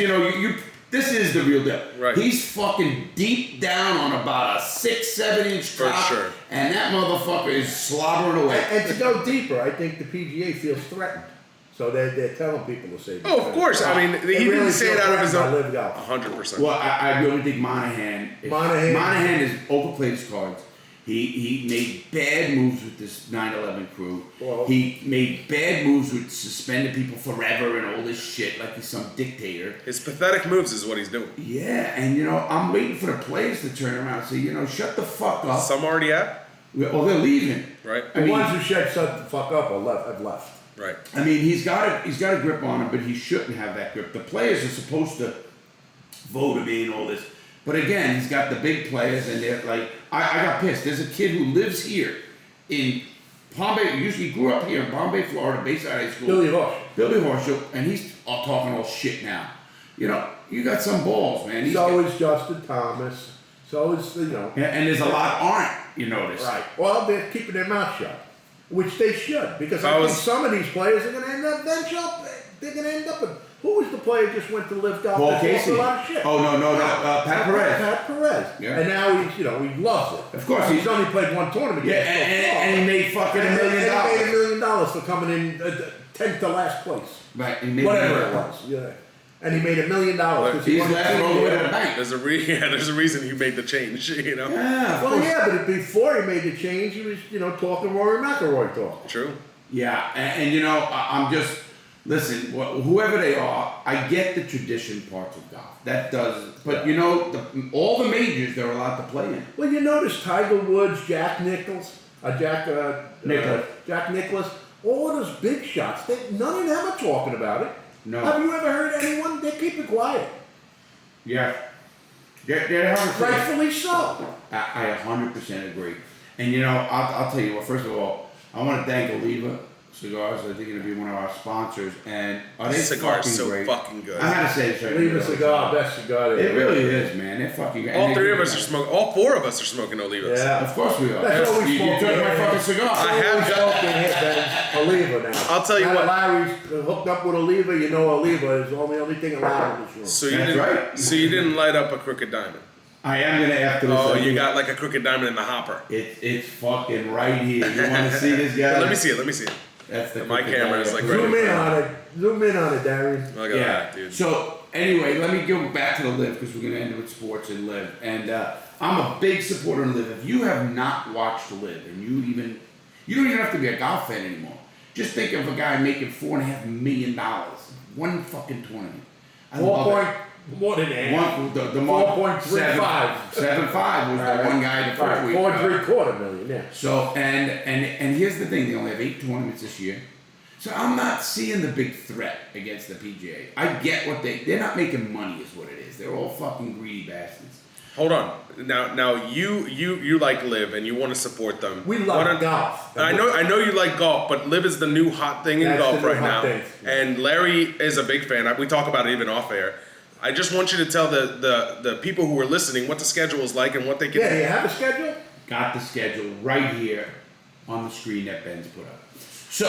this is the real deal. Right. He's fucking deep down on about a 6-7 inch For cock, sure. and that motherfucker is slobbering away. and to go deeper, I think the PGA feels threatened. So they're telling people to say. Oh, of course. I mean, he didn't say it out of his own. LIV Golf. 100%. Well, I really think Monahan has overplayed his cards. He made bad moves with this 9/11 crew. Well, he made bad moves with suspending people forever and all this shit like he's some dictator. His pathetic moves is what he's doing. Yeah, and I'm waiting for the players to turn around and say, shut the fuck up. Some already have. Or they're leaving. Right. The ones who said shut the fuck up have left. Right. I mean, he's got a grip on him, but he shouldn't have that grip. The players are supposed to vote him in, all this. But again, he's got the big players, and they're like, I got pissed. There's a kid who lives here in Palm Bay, usually grew up here in Palm Bay, Florida, Bayside High School. Billy Horschel, and he's all talking all shit now. You got some balls, man. So is Justin Thomas. So is, And there's a lot aren't, you notice. Right. Well, they're keeping their mouth shut. Which they should, because I think some of these players are going to end up bench up. They're going to end up. Who was the player who just went to LIV Golf? Paul Casey. A lot of shit. Oh no, Pat Perez. Pat Perez. Yeah. And now he loves it. Of course, he's only played one tournament. Yeah, and he made fucking $1 million. And he made $1 million for coming in 10th to last place. Right. He made whatever it was. Yeah. And he made $1 million because he's left all the way to the bank. There's a reason he made the change. Yeah. Well, yeah, but before he made the change, he was talking Rory McIlroy talk. True. Yeah, and I'm just listen. Whoever they are, I get the tradition parts of golf. That does, but all the majors they're allowed to play in. Well, you notice Tiger Woods, Jack Nicklaus, Jack Nicklaus, all of those big shots. None of them are talking about it. No. Have you ever heard anyone? They keep it quiet. Yeah. They're rightfully so. I 100% agree. And I'll tell you what. First of all, I want to thank Oliva Cigars. I think they're going to be one of our sponsors. And are they cigars fucking so great? fucking good. I had to say this right. Oliva Cigar, best cigar. It really is, man. They're fucking great. All three of us are smoking. All four of us are smoking Olivas. Yeah, of course we are. That's what we You smoke. took my fucking cigar. I have got Oliva now. I'll tell you now what. Larry's hooked up with Oliva. Oliva is the only thing allowed in this room. So you didn't light up a crooked diamond. I am gonna after this. Oh, you got like a crooked diamond in the hopper. It's fucking right here. You want to see this guy? Let me see it. That's my camera is like Zoom in on it, Darren. Look at that, dude. So anyway, let me go back to the LIV because we're gonna end with sports and LIV. And I'm a big supporter of LIV. If you have not watched LIV and you don't even have to be a golf fan anymore. Just think of a guy making $4.5 million one fucking tournament. I love it. More than that. The 4.35. 7.5 was the one guy the first week. $4.75 million. Yeah. So and here's the thing: they only have 8 tournaments this year. So I'm not seeing the big threat against the PGA. I get what they're not making money, is what it is. They're all fucking greedy bastards. Hold on. Now you like LIV and you want to support them. We love golf. I know you like golf, but LIV is the new hot thing in golf right now. And Larry is a big fan. We talk about it even off air. I just want you to tell the people who are listening what the schedule is like and what they can Yeah, do you have a schedule? Got the schedule right here on the screen that Ben's put up. So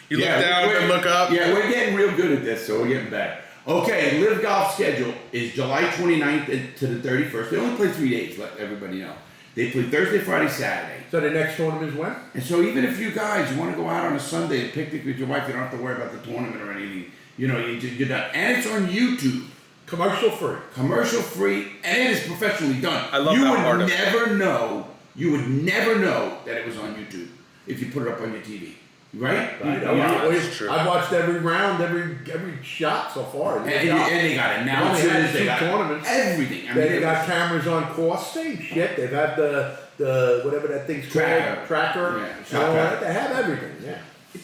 You look down and look up. Yeah, we're getting real good at this, so we're getting better. Okay, LIV Golf schedule is July 29th to the 31st. They only play 3 days, let everybody know. They play Thursday, Friday, Saturday. So the next tournament is when? And so even if you guys want to go out on a Sunday and picnic with your wife, you don't have to worry about the tournament or anything. You know, you're done. And it's on YouTube. Commercial free. Commercial free, and it is professionally done. I love that part of it. You would never know that it was on YouTube if you put it up on your TV. Right? That's true. I've watched every round, every shot so far. And they got announcers, they got tournaments. Everything. They got cameras on course, same shit. They've had the whatever that thing's called, tracker. Yeah, they have everything. Yeah.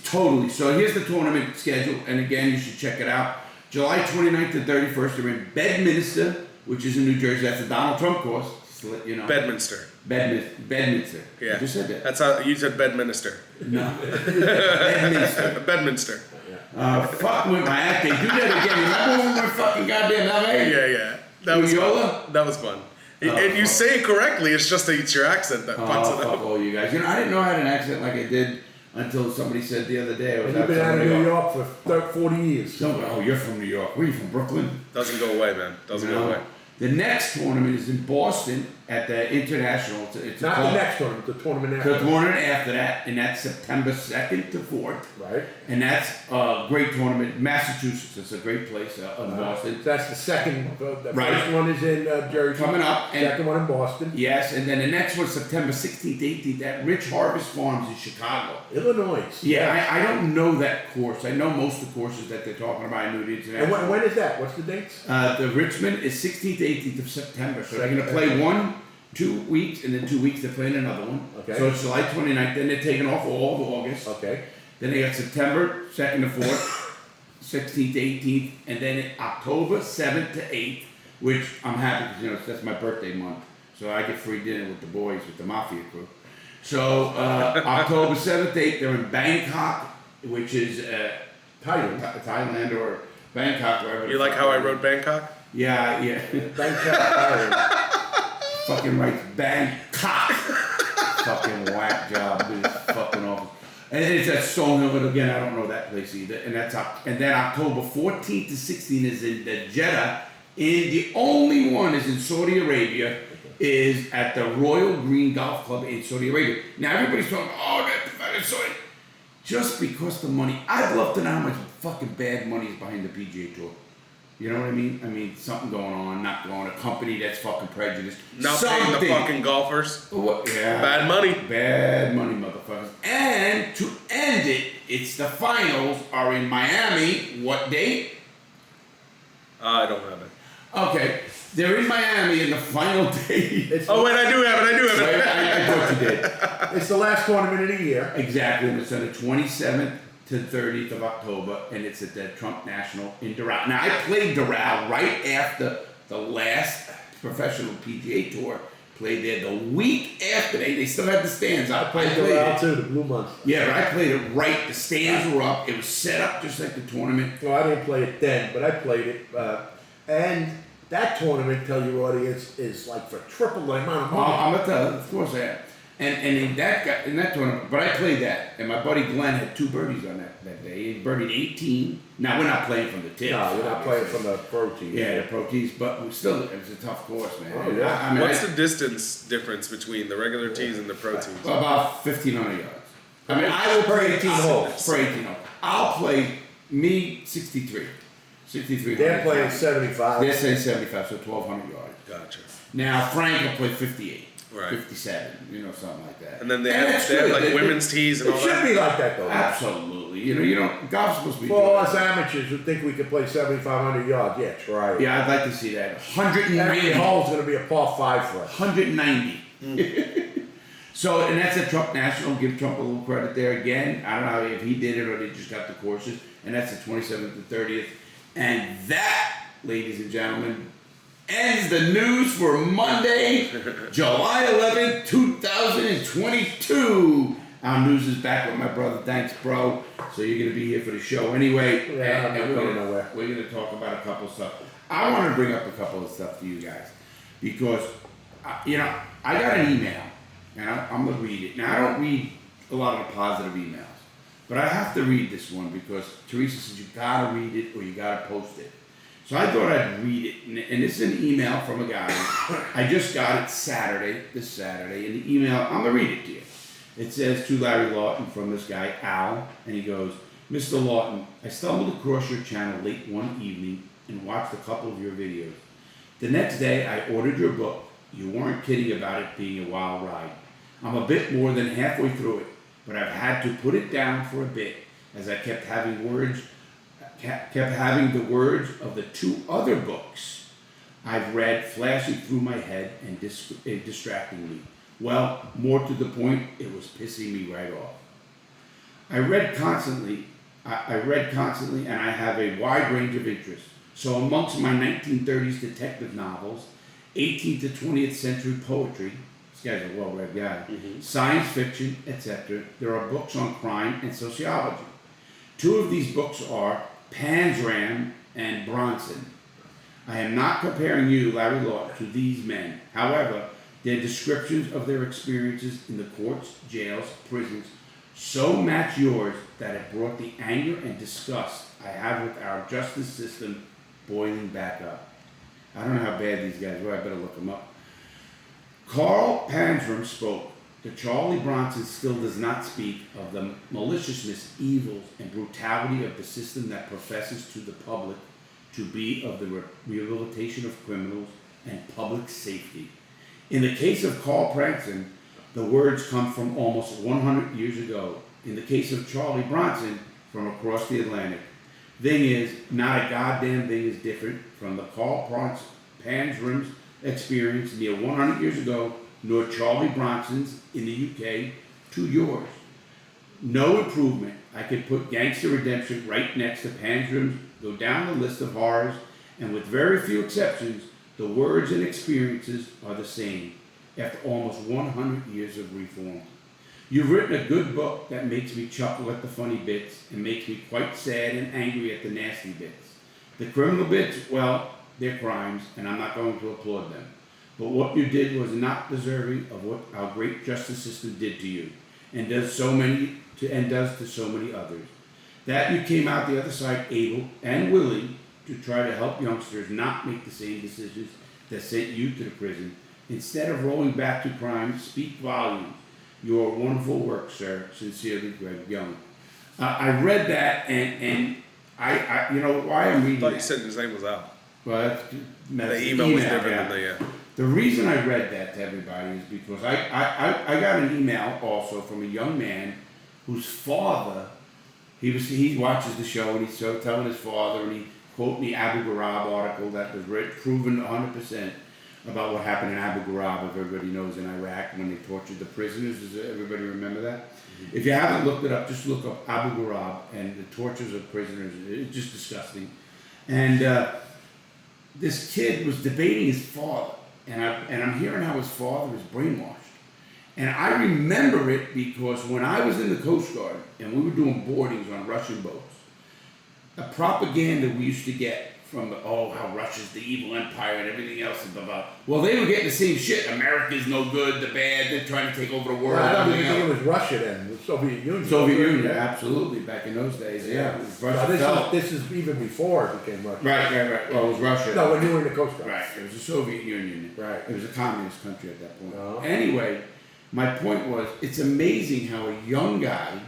Totally. So here's the tournament schedule, and again, you should check it out. July 29th to 31st, they're in Bedminster, which is in New Jersey. That's the Donald Trump course. Just to let you know. Bedminster. Bedminster. Yeah. I just said that. That's how you said Bedminster. No. Bedminster. Bedminster. Fuck with my acting. Do that again. Remember when we were fucking goddamn LA? Yeah. That was Yola? fun. That was fun. And you say it correctly. It's just it's your accent that fucks it fuck up. all you guys. You know, I didn't know I had an accent like I did until somebody said the other day. And you've been out of New York for 40 years. Oh, you're from New York. Where are you from? Brooklyn? Doesn't go away, man. Doesn't go away. The next tournament is in Boston at the International. It's Not the next tournament, the tournament after. The tournament after that, and that's September 2nd to 4th. Right. And that's a great tournament. Massachusetts, it's a great place in Boston. That's the second. The Right. first one is in Jersey. Coming up. And Second one in Boston. yes, and then the next one, September 16th, 18th, at Rich Harvest Farms in Chicago. Illinois. Yeah, I don't know that course. I know most of the courses that they're talking about. I knew the international. And when is that? What's the dates? The Richmond is 16th to 18th of September. So they're going to play 2 weeks, and then 2 weeks they're playing another one. Okay. So it's July 29th. Then they're taking off all of August. Okay. Then they got September 2nd to 4th, 16th to 18th, and then October 7th to 8th, which I'm happy because, you know, that's my birthday month. So I get free dinner with the boys, with the Mafia crew. So October 7th to 8th, they're in Bangkok, which is Thailand or Bangkok, wherever. You like how I wrote Bangkok? Yeah. Bangkok, Thailand. Fucking right, Bangkok. Fucking whack job, dude. It's fucking awful. And it's at Stonehill, again, I don't know that place either. And then October 14th to 16th is in the Jeddah. And the only one is in Saudi Arabia, is at the Royal Green Golf Club in Saudi Arabia. Now everybody's talking, that's Saudi. Just because the money, I'd love to know how much fucking bad money is behind the PGA Tour. You know what I mean? I mean, something going on, not going. A company that's fucking prejudiced. Not paying the fucking golfers. Yeah. Bad money. Bad money, motherfuckers. And to end it, it's the finals are in Miami. What date? I don't have it. Okay. They're in Miami in the final day. Oh, wait, I do have it. I thought you did. It's the last tournament of the year. Exactly. And it's on the 27th to 30th of October, and it's at the Trump National in Doral. Now, I played Doral right after the last professional PGA Tour. Played there the week after they still had the stands. I played Doral too, the Blue Month. Yeah, but I played it right. The stands were up. It was set up just like the tournament. Well, I didn't play it then, but I played it. And that tournament, tell your audience, is like for triple the amount of money. I'm gonna tell you, of course I am. And in that tournament, but I played that, and my buddy Glenn had 2 birdies on that day. He birdied 18. Now we're not playing from the tee. No, you're not playing from the pro team. Yeah, the pro tees, but still, it was a tough course, man. Oh, yeah. I mean, What's the distance difference between the regular tees and the pro tees? About 1,500 yards. I mean, I will play 18 holes. For 18 holes. I'll play me 63. 63. They're playing 75. They're saying 75, so 1,200 yards. Gotcha. Now Frank will play 58. Right. 57, something like that. And then they have like women's tees and all that. It should be like that though. Absolutely. Golf's supposed to be. For all us amateurs who think we can play 7,500 yards, yeah, try it. Yeah, I'd like to see that. 190. Every hole's going to be a par 5 for us. 190. So, and that's at Trump National. Give Trump a little credit there again. I don't know if he did it or they just got the courses. And that's the 27th to 30th. And that, ladies and gentlemen, ends the news for Monday, July 11th, 2022. Our news is back with my brother. Thanks, bro. So you're gonna be here for the show anyway. Yeah, and I'm we're going gonna, nowhere. we're gonna talk about a couple of stuff. I want to bring up a couple of stuff to you guys because, I got an email and I'm gonna read it. Now I don't read a lot of the positive emails, but I have to read this one because Teresa said you gotta read it or you gotta post it. So I thought I'd read it, and this is an email from a guy. I just got it this Saturday, and the email, I'm gonna read it to you. It says to Larry Lawton from this guy, Al, and he goes, Mr. Lawton, I stumbled across your channel late one evening and watched a couple of your videos. The next day, I ordered your book. You weren't kidding about it being a wild ride. I'm a bit more than halfway through it, but I've had to put it down for a bit as I kept having the words of the two other books I've read flashing through my head and distracting me. Well, more to the point, it was pissing me right off. I read constantly, and I have a wide range of interests. So amongst my 1930s detective novels, 18th to 20th century poetry, this guy's a well-read guy, science fiction, etc., there are books on crime and sociology. Two of these books are Panzram and Bronson. I am not comparing you, Larry Lawton, to these men. However, their descriptions of their experiences in the courts, jails, prisons, so match yours that it brought the anger and disgust I have with our justice system boiling back up. I don't know how bad these guys were, I better look them up. Carl Panzram spoke. The Charlie Bronson still does not speak of the maliciousness, evils, and brutality of the system that professes to the public to be of the rehabilitation of criminals and public safety. In the case of Carl Panzram, the words come from almost 100 years ago. In the case of Charlie Bronson, from across the Atlantic. Thing is, not a goddamn thing is different from the Carl Panzram's experience near 100 years ago, nor Charlie Bronson's in the UK to yours. No improvement. I could put Gangster Redemption right next to Panzram's, go down the list of horrors, and with very few exceptions, the words and experiences are the same after almost 100 years of reform. You've written a good book that makes me chuckle at the funny bits and makes me quite sad and angry at the nasty bits. The criminal bits, well, they're crimes, and I'm not going to applaud them. But what you did was not deserving of what our great justice system did to you, and does to so many others. That you came out the other side able and willing to try to help youngsters not make the same decisions that sent you to the prison. Instead of rolling back to crime, speak volumes. Your wonderful work, sir. Sincerely, Greg Young. I read that, and I you know why I'm reading I thought that? you said his name was Al. Well, The email was different than the, The reason I read that to everybody is because I got an email also from a young man whose father, he watches the show and he's so telling his father, and he quoted me Abu Ghraib article that was proven 100% about what happened in Abu Ghraib, if everybody knows, in Iraq when they tortured the prisoners. Does everybody remember that? Mm-hmm. If you haven't looked it up, just look up Abu Ghraib and the tortures of prisoners. It's just disgusting. And this kid was debating his father, and I'm hearing how his father is brainwashed. And I remember it because when I was in the Coast Guard and we were doing boardings on Russian boats, the propaganda we used to get from how Russia's the evil empire and everything else and blah, blah. Well, they were getting the same shit. America's no good, the bad, they're trying to take over the world. Well, I don't think it was Russia then, the Soviet Union. Soviet Union, absolutely, back in those days, yeah. This is even before it became Russia. Right. Well, it was Russia. No, when you were in the Coast Guard. Right, it was the Soviet Union. Right. It was a communist country at that point. Uh-huh. Anyway, my point was, it's amazing how a young guy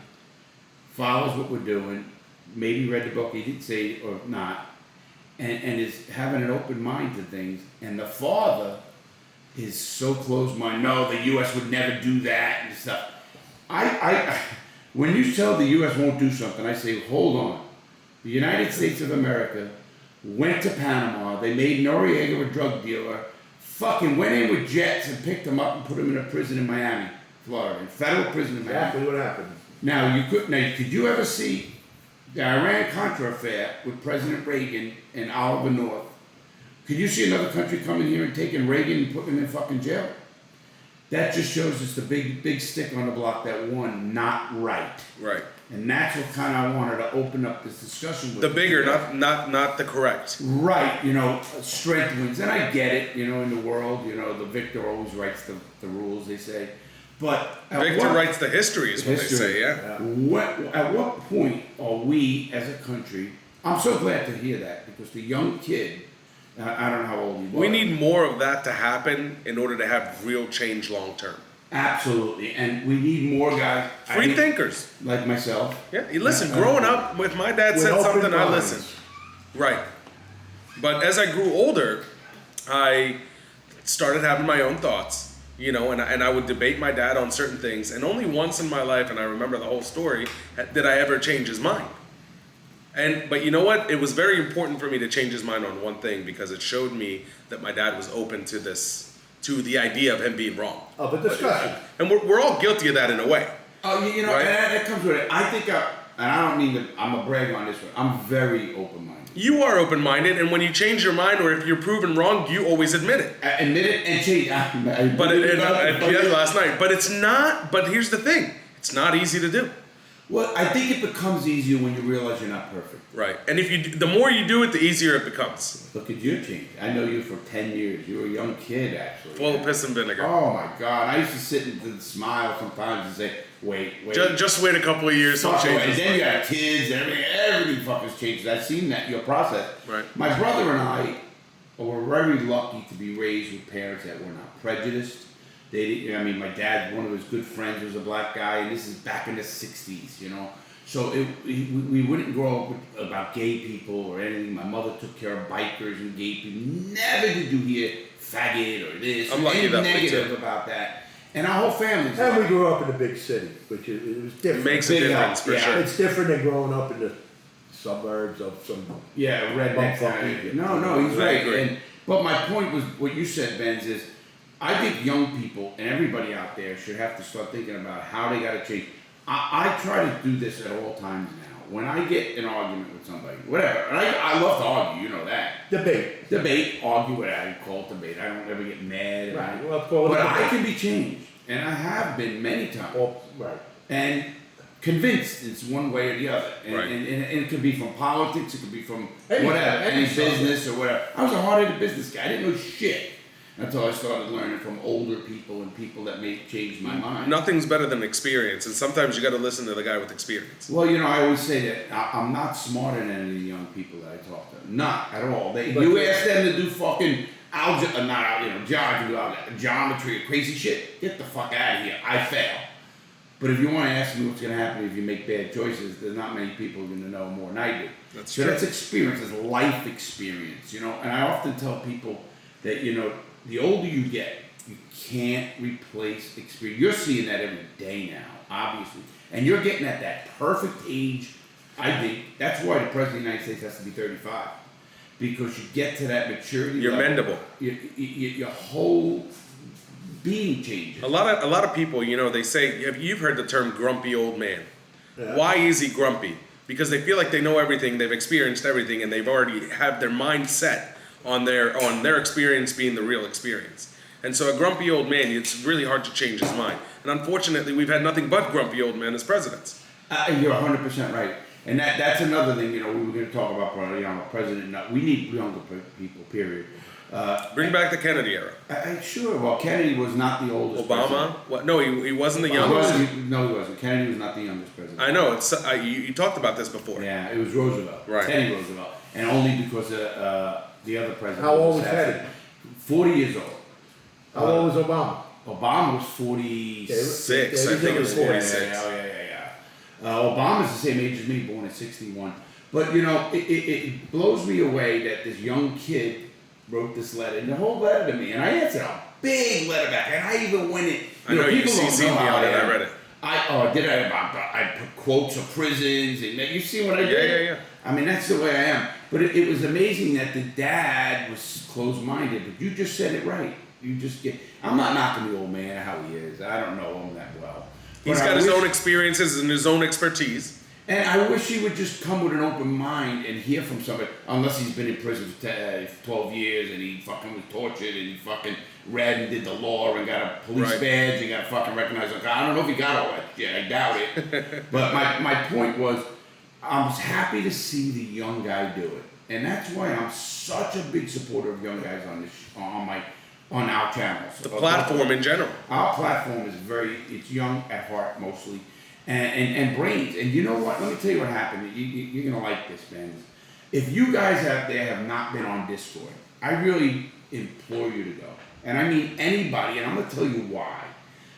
follows what we're doing, maybe read the book, he didn't say it or not, and is having an open mind to things, and the father is so close-minded. No, the U.S. would never do that and stuff. I when you tell the U.S. won't do something, I say, hold on. The United States of America went to Panama. They made Noriega a drug dealer. Fucking went in with jets and picked him up and put him in a prison in Miami, Florida, in federal prison in Miami. Exactly what happened. Now could you ever see the Iran-Contra affair with President Reagan and Oliver North? Could you see another country coming here and taking Reagan and putting him in fucking jail? that just shows us the big stick on the block that won, not right. Right. And that's what kind of I wanted to open up this discussion with. The bigger, not the correct. Right, strength wins. And I get it, in the world, the victor always writes the rules, they say. But Victor writes the history is what they say, yeah. At what point are we as a country, I'm so glad to hear that, because the young kid, I don't know how old he was. We need more of that to happen in order to have real change long term. Absolutely, and we need more guys. Free thinkers. Like myself. Yeah, listen, growing up with my dad said something, I listened. Right. But as I grew older, I started having my own thoughts, and I would debate my dad on certain things, and only once in my life, and I remember the whole story, did I ever change his mind. But you know what? It was very important for me to change his mind on one thing, because it showed me that my dad was open to the idea of him being wrong. Of a discussion. And we're all guilty of that in a way. Oh, right? and that comes with it. I think, and I don't mean that I'm a brag on this one, I'm very open-minded. You are open-minded, and when you change your mind, or if you're proven wrong, you always admit it. Admit it and change. Last night. But it's not, but here's the thing. It's not easy to do. Well, I think it becomes easier when you realize you're not perfect. Right. And the more you do it, the easier it becomes. Look at your change. I know you for 10 years. You were a young kid, actually. Full of piss and vinegar. Oh, my God. I used to sit and smile sometimes and say, wait. Just wait a couple of years, some changes. And then you have kids and everything fucking changes. I've seen that, your process. Right. My brother and I were very lucky to be raised with parents that were not prejudiced. My dad, one of his good friends was a black guy, and this is back in the 60s, So we wouldn't grow up with, about gay people or anything. My mother took care of bikers and gay people. Never did you hear faggot or this or anything negative about that. And our whole family. And we grew up in a big city, which it was different. It makes a difference, for sure. It's different than growing up in the suburbs of some... Yeah, redneck kind. No, he's right. But my point was, what you said, Benz, is I think young people and everybody out there should have to start thinking about how they got to change. I try to do this at all times now. When I get in an argument with somebody, whatever, and I love to argue, you know that. Debate, argue, whatever. I call it debate. I don't ever get mad. Right. But I can be changed, and I have been many times. Right. And convinced it's one way or the other. And, right. and it could be from politics, it could be from any business or whatever. I was a hard-headed business guy. I didn't know shit until I started learning from older people and people that may change my mind. Nothing's better than experience, and sometimes you got to listen to the guy with experience. Well, I always say that I'm not smarter than any of the young people that I talk to. Not at all. You ask them to do fucking geometry or crazy shit, get the fuck out of here. I fail. But if you want to ask me what's going to happen if you make bad choices, there's not many people who are going to know more than I do. That's true. true. That's experience, that's life experience, And I often tell people that, the older you get, you can't replace experience. You're seeing that every day now, obviously. And you're getting at that perfect age. I think that's why the President of the United States has to be 35. Because you get to that maturity You're level. mendable. Your whole being changes. A lot of people, they say, you've heard the term grumpy old man. Yeah. Why is he grumpy? Because they feel like they know everything, they've experienced everything, and they've already have their mind set on their experience being the real experience. And so a grumpy old man, it's really hard to change his mind. And unfortunately, we've had nothing but grumpy old men as presidents. You're 100% right. And that's another thing, we were going to talk about, president. We need younger people, period. Bring back the Kennedy era. Sure. Well, Kennedy was not the oldest Obama? president. What? No, he wasn't the youngest. No, he wasn't. Kennedy was not the youngest president. I know. You talked about this before. Yeah, it was Roosevelt. Right. Teddy Roosevelt. And only because the other president. How old was Teddy? 40 years old. How old was Obama? Obama was 46. I think it was 46. Yeah. Obama's the same age as me, born in 61. But, it blows me away that this young kid wrote this letter, and the whole letter to me, and I answered a big letter back, and I even went in. I know you CC'd me on it, I read it. I put quotes of prisons, and you see what I did? Yeah. I mean, that's the way I am. But it was amazing that the dad was closed-minded, but you just said it right. I'm not knocking the old man how he is. I don't know him that well. He's got his own experiences and his own expertise. And I wish he would just come with an open mind and hear from somebody, unless he's been in prison for 12 years and he fucking was tortured and he fucking, read and did the law and got a police badge and got fucking recognized. Like, I don't know if he got all that shit. I doubt it. But my point was, I was happy to see the young guy do it, and that's why I'm such a big supporter of young guys on our channels. The platform in general. Our platform is it's young at heart mostly, and brains. And you know what? Let me tell you what happened. You're gonna like this, Benz. If you guys out there have not been on Discord, I really implore you to go. And I mean anybody, and I'm gonna tell you why.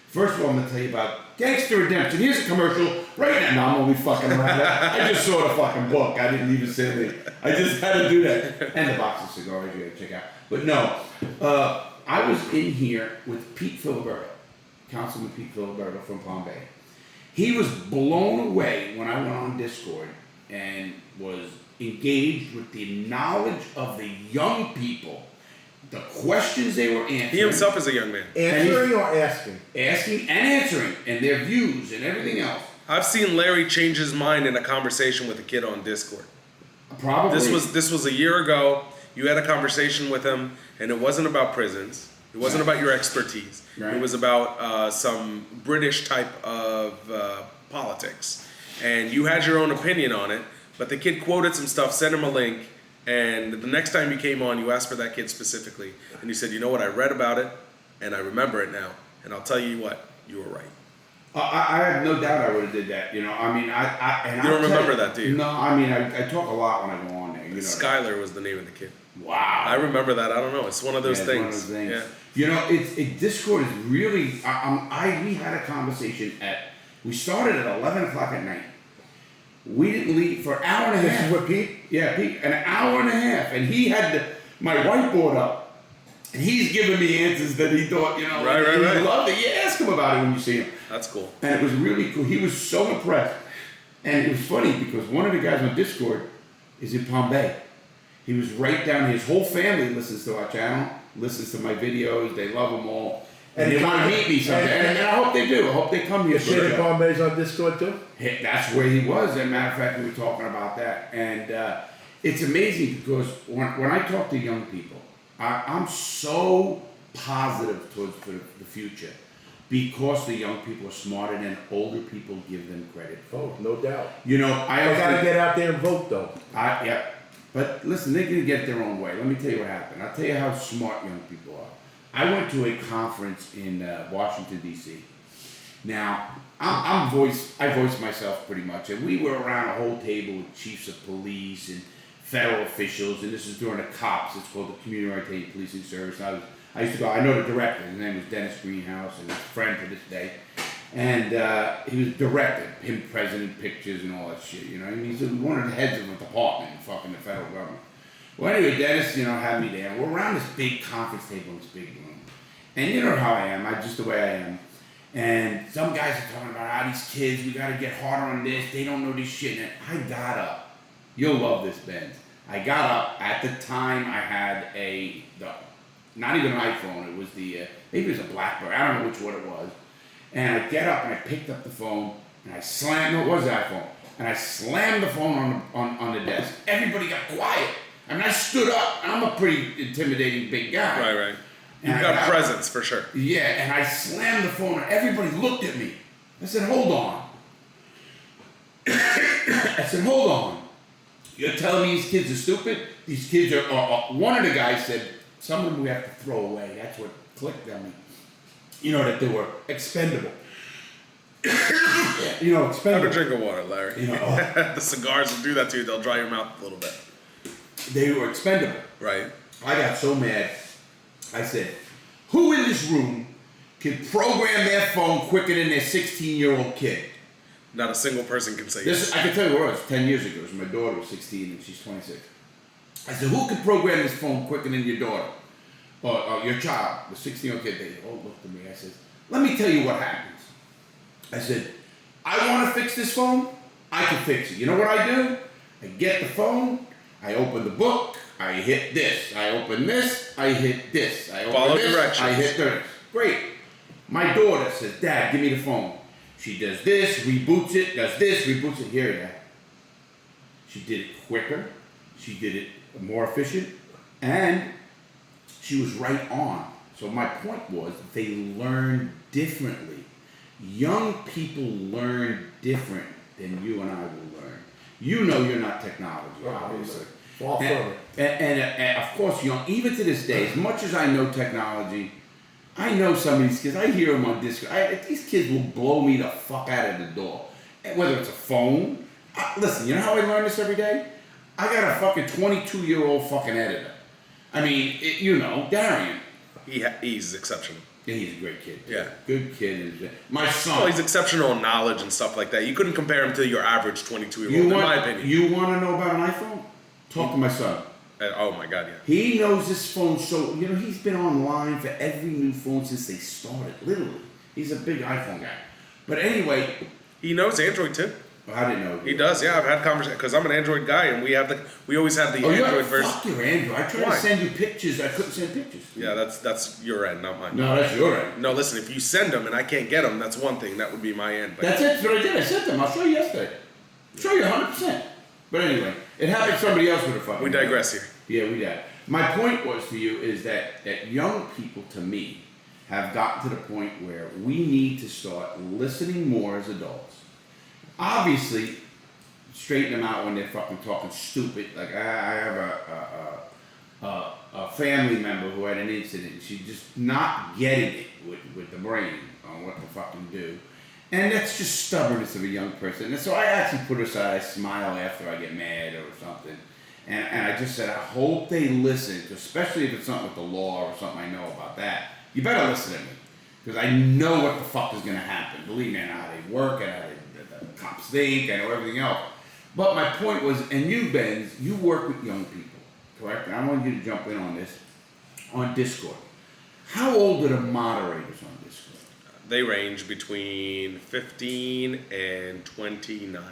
First of all, I'm gonna tell you about Gangster Redemption. Here's a commercial right now. No, I'm gonna be fucking around. I just saw the fucking book. I didn't even say anything. I just had to do that. And the box of cigars you gotta check out. But no, I was in here with Pete Filiberto, Councilman Pete Filiberto from Palm Bay. He was blown away when I went on Discord and was engaged with the knowledge of the young people, the questions they were answering. He himself is a young man. Answering or asking? Asking and answering, and their views and everything else. I've seen Larry change his mind in a conversation with a kid on Discord. Probably. This was a year ago. You had a conversation with him, and it wasn't about prisons. It wasn't about your expertise. Right. It was about some British type of politics. And you had your own opinion on it, but the kid quoted some stuff, sent him a link, and the next time you came on, you asked for that kid specifically. And you said, you know what, I read about it, and I remember it now. And I'll tell you what, you were right. I have no doubt I would have did that. You know, I mean, You don't remember that, do you? No, I mean, I talk a lot when I go on there. You know, Skylar was the name of the kid. Wow. I remember that. I don't know. It's one of those It's things. one of those things. Yeah. You know, Discord is really. We had a conversation we started at 11 o'clock at night. We didn't leave for an hour and a half. This is what Pete? Yeah, Pete, an hour and a half, and he had my whiteboard up, and he's giving me answers that he thought, you know, Right. He loved it. You ask him about it when you see him. That's cool. And it was really cool. He was so impressed. And it was funny because one of the guys on Discord is in Palm Bay. He was right down. His whole family listens to our channel, listens to my videos. They love them all. And they want to meet me someday. And I hope they do. I hope they come here. The kid in Palm Bay's on Discord too? That's where he was. As a matter of fact, we were talking about that. And it's amazing because when I talk to young people, I'm so positive towards the future. Because the young people are smarter than older people give them credit for. Oh, no doubt. You know, I gotta get out there and vote though. Yeah. But listen, they're gonna get their own way. Let me tell you what happened. I'll tell you how smart young people are. I went to a conference in Washington, D.C. Now, I voice myself pretty much, and we were around a whole table with chiefs of police and federal officials, and this is during the COPS. It's called the Community Oriented Policing Service. I used to go. I know the director. His name was Dennis Greenhouse, and he's a friend to this day. And he was directing him president pictures and all that shit. You know, I mean, he's one of the heads of a department in fucking the federal government. Well, anyway, Dennis, you know, had me there. We're around this big conference table in this big room, and you know how I am. I'm just the way I am. And some guys are talking about these kids. We got to get harder on this. They don't know this shit. And I got up. You'll love this, Benz. I got up. At the time, I had not even an iPhone. It was maybe it was a BlackBerry. I don't know which one it was. And I get up and I picked up the phone and I slammed. No, it was the iPhone. And I slammed the phone on the desk. Everybody got quiet. I mean, I stood up. I'm a pretty intimidating big guy. Right. You've got presence for sure. Yeah, and I slammed the phone and everybody looked at me. I said, "Hold on." I said, "Hold on. You're telling me these kids are stupid? These kids are." One of the guys said, "Some of them we have to throw away." That's what clicked on me. You know, that they were expendable. You know, expendable. Have a drink of water, Larry. You know, the cigars will do that to you. They'll dry your mouth a little bit. they were expendable. Right. I got so mad. I said, "Who in this room can program their phone quicker than their 16-year-old kid?" Not a single person can say This, I can tell you what it was 10 years ago. My daughter was 16 and she's 26. I said, "Who can program this phone quicker than your daughter? Or your child, the 16-year-old kid?" They all looked at me. I said, "Let me tell you what happens." I said, "I want to fix this phone. I can fix it. You know what I do? I get the phone. I open the book. I hit this. I open this. I hit this. I open Follow this. directions. I hit this." Great. My daughter says, "Dad, give me the phone." She does this, reboots it, does this, reboots it. Here, yeah. She did it quicker. She did it more efficient. And she was right on. So my point was they learn differently. Young people learn different than you and I will learn. You know you're not technology, obviously. Far from it. And of course, even to this day, as much as I know technology, I know some of these kids. I hear them on Discord. These kids will blow me the fuck out of the door. Whether it's a phone. Listen, you know how I learn this every day? I got a fucking 22-year-old fucking editor. I mean, Darian. He's exceptional. Yeah, he's a great kid. Yeah. Good kid. My son. Well, he's exceptional in knowledge and stuff like that. You couldn't compare him to your average 22-year-old, in my opinion. You want to know about an iPhone? Talk to my son. Oh my God, yeah. He knows this phone so, he's been online for every new phone since they started, literally. He's a big iPhone guy. But anyway. He knows Android too. I didn't know. He does, yeah. I've had conversations, because I'm an Android guy, and we always have the Android version. Fuck your Android. I tried to send you pictures. I couldn't send pictures. Yeah, that's your end, not mine. No, that's your end. No, listen, if you send them and I can't get them, that's one thing. That would be my end. But that's it. That's what I did. I sent them. I'll show you yesterday. I'll show you 100%. But anyway, it happened somebody else with a fucking. We digress here. Yeah, we did. My point was to you is that young people, to me, have gotten to the point where we need to start listening more as adults. Obviously, straighten them out when they're fucking talking stupid. Like I have a family member who had an incident. She's just not getting it with the brain on what to fucking do. And that's just stubbornness of a young person. And so I actually put her aside. I smile after I get mad or something. And I just said, I hope they listen, especially if it's something with the law or something I know about that. You better listen to me. Because I know what the fuck is going to happen. Believe me, I know how they work, I know how the cops think, I know everything else. But my point was, and you, Benz, you work with young people, correct? And I want you to jump in on this, on Discord. How old are the moderators on Discord? They range between 15 and 29.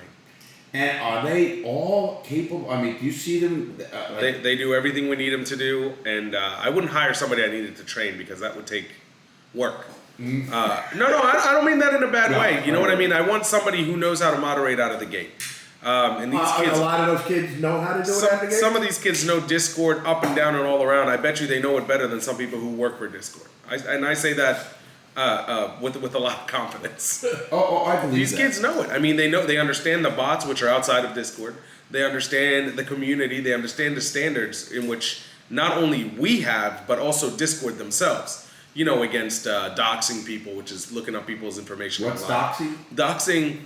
And are they all capable? I mean, do you see them? They do everything we need them to do, and I wouldn't hire somebody I needed to train because that would take work. No, I don't mean that in a bad way. You know what I mean? I want somebody who knows how to moderate out of the gate. And these kids, a lot of those kids know how to do it out of the gate? Some of these kids know Discord up and down and all around. I bet you they know it better than some people who work for Discord. I say that with a lot of confidence. I believe these kids know it. I mean, they understand the bots, which are outside of Discord. They understand the community. They understand the standards in which not only we have, but also Discord themselves. Against doxing people, which is looking up people's information. What's online. doxing? Doxing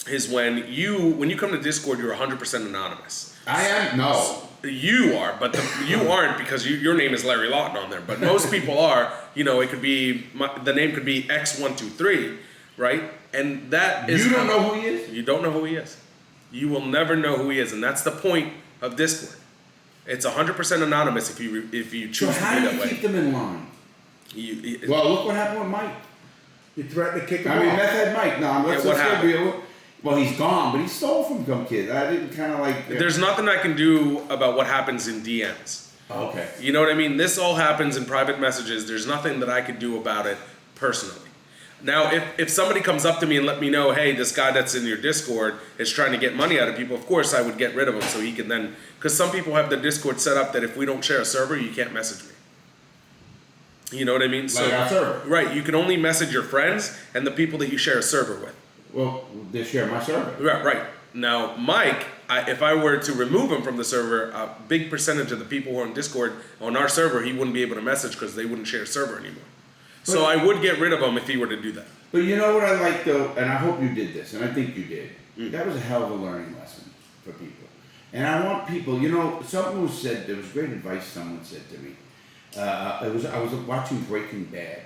is when you come to Discord, you're 100% anonymous. I am? No. You are, but you aren't because your name is Larry Lawton on there. But most people are. It could be the name could be X123, right? And that is you don't know who he is. You don't know who he is. You will never know who he is, and that's the point of Discord. It's 100% anonymous if you choose to be that way. So how do you keep them in line? Well, look what happened with Mike. You threatened to kick him off. I mean, Meth Head Mike. No, let's get real. Well, he's gone, but he stole from some kids. I didn't kind of like. There's nothing I can do about what happens in DMs. Oh, okay. You know what I mean? This all happens in private messages. There's nothing that I could do about it personally. Now, if somebody comes up to me and let me know, hey, this guy that's in your Discord is trying to get money out of people, of course I would get rid of him so he can then. Because some people have the Discord set up that if we don't share a server, you can't message me. You know what I mean? Like our server. Right. You can only message your friends and the people that you share a server with. Well, they share my server. Right. Now, Mike, if I were to remove him from the server, a big percentage of the people who are on Discord on our server, he wouldn't be able to message because they wouldn't share a server anymore. So I would get rid of him if he were to do that. But you know what I like though, and I hope you did this, and I think you did. That was a hell of a learning lesson for people. And I want people, something was said, there was great advice someone said to me. I was watching Breaking Bad,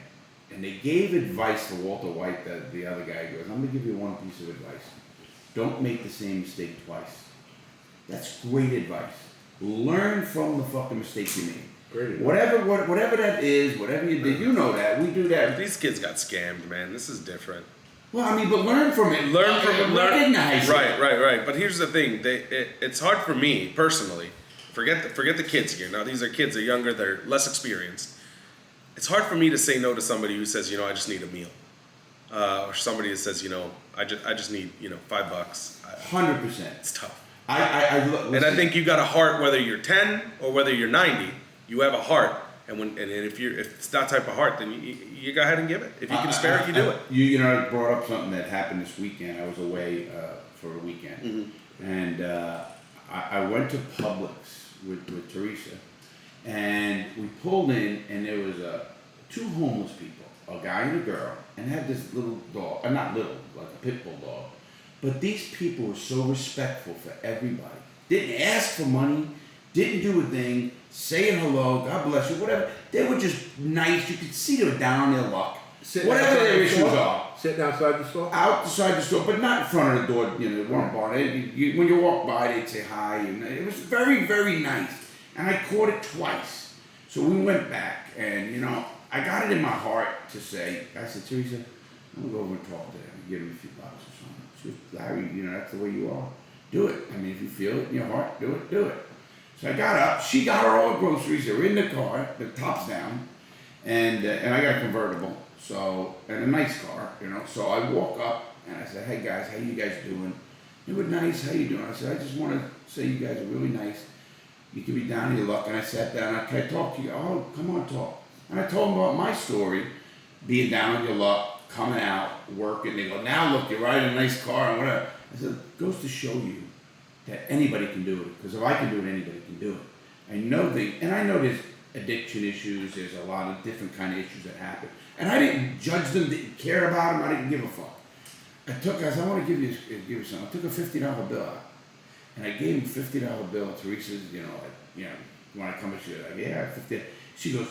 and they gave advice to Walter White, the other guy. He goes, I'm going to give you one piece of advice. Don't make the same mistake twice. That's great advice. Learn from the fucking mistake you made. Great advice. Whatever that is, whatever you did, you know that. We do that. These kids got scammed, man. This is different. Well, I mean, but learn from it. Recognize it. Right. But here's the thing. It's hard for me, personally. Forget the kids here. Now, these are kids. They're younger. They're less experienced. It's hard for me to say no to somebody who says, I just need a meal. Or somebody that says, I just need, $5. 100%. It's tough. And I think you got a heart, whether you're 10 or whether you're 90. You have a heart. And if it's that type of heart, then you go ahead and give it. If you can spare it, you do it. You know, I brought up something that happened this weekend. I was away for a weekend, and I went to Publix with Teresa, and we pulled in, and there was two homeless people, a guy and a girl, and they had this little dog, not little, like a pit bull dog. But these people were so respectful for everybody. Didn't ask for money, didn't do a thing, saying hello, God bless you, whatever. They were just nice. You could see they were down on their luck. Whatever their issues are. Sitting outside the store? Outside the store, but not in front of the door, you know, they weren't bar. When you walk by, they'd say hi, and it was very, very nice. And I caught it twice. So we went back, and, you know, I got it in my heart to say, I said, Teresa, I'm going to go over and talk to them and give them a few bucks or something. She goes, Larry, you know, that's the way you are. Do it. I mean, if you feel it in your heart, do it, do it. So I got up, she got her all the groceries, they were in the car, the top's down, and I got a convertible, so, and a nice car, you know, so I walk up, and I said, hey guys, how you guys doing? They were nice, how you doing? I said, I just want to say you guys are really nice, you can be down in your luck, and I sat down, can I talk to you? Oh, come on, talk. And I told them about my story, being down on your luck, coming out, working, they go, now look, you're riding a nice car, and whatever. I said, it goes to show you that anybody can do it, because if I can do it, anybody can do it. I know there's addiction issues, there's a lot of different kind of issues that happen. And I didn't judge them, didn't care about them, I didn't give a fuck. I said, I want to give you something. I took a $50 bill out, and I gave him a $50 bill. Teresa's, you know, when I come to you, like, yeah, 50. She goes,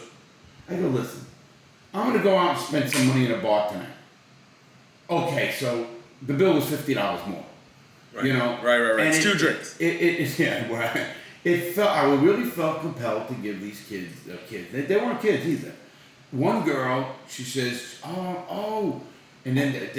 I go, listen, I'm going to go out and spend some money in a bar tonight. Okay, so the bill was $50 more. Right. You know, right. And it's 2 drinks. I really felt compelled to give these kids, they weren't kids either. One girl, she says, oh, and then it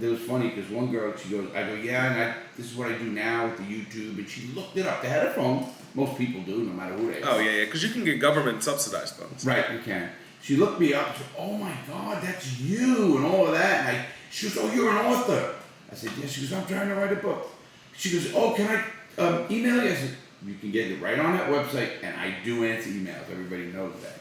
was funny because one girl, she goes, I go, yeah, and this is what I do now with the YouTube, and she looked it up. They had a phone. Most people do, no matter who they are. Oh yeah, because you can get government subsidized phones. Right, you can. She looked me up and said, oh my God, that's you, and all of that. And she goes, oh, you're an author. I said, yes. She goes, I'm trying to write a book. She goes, oh, can I email you? I said, you can get it right on that website, and I do answer emails. Everybody knows that.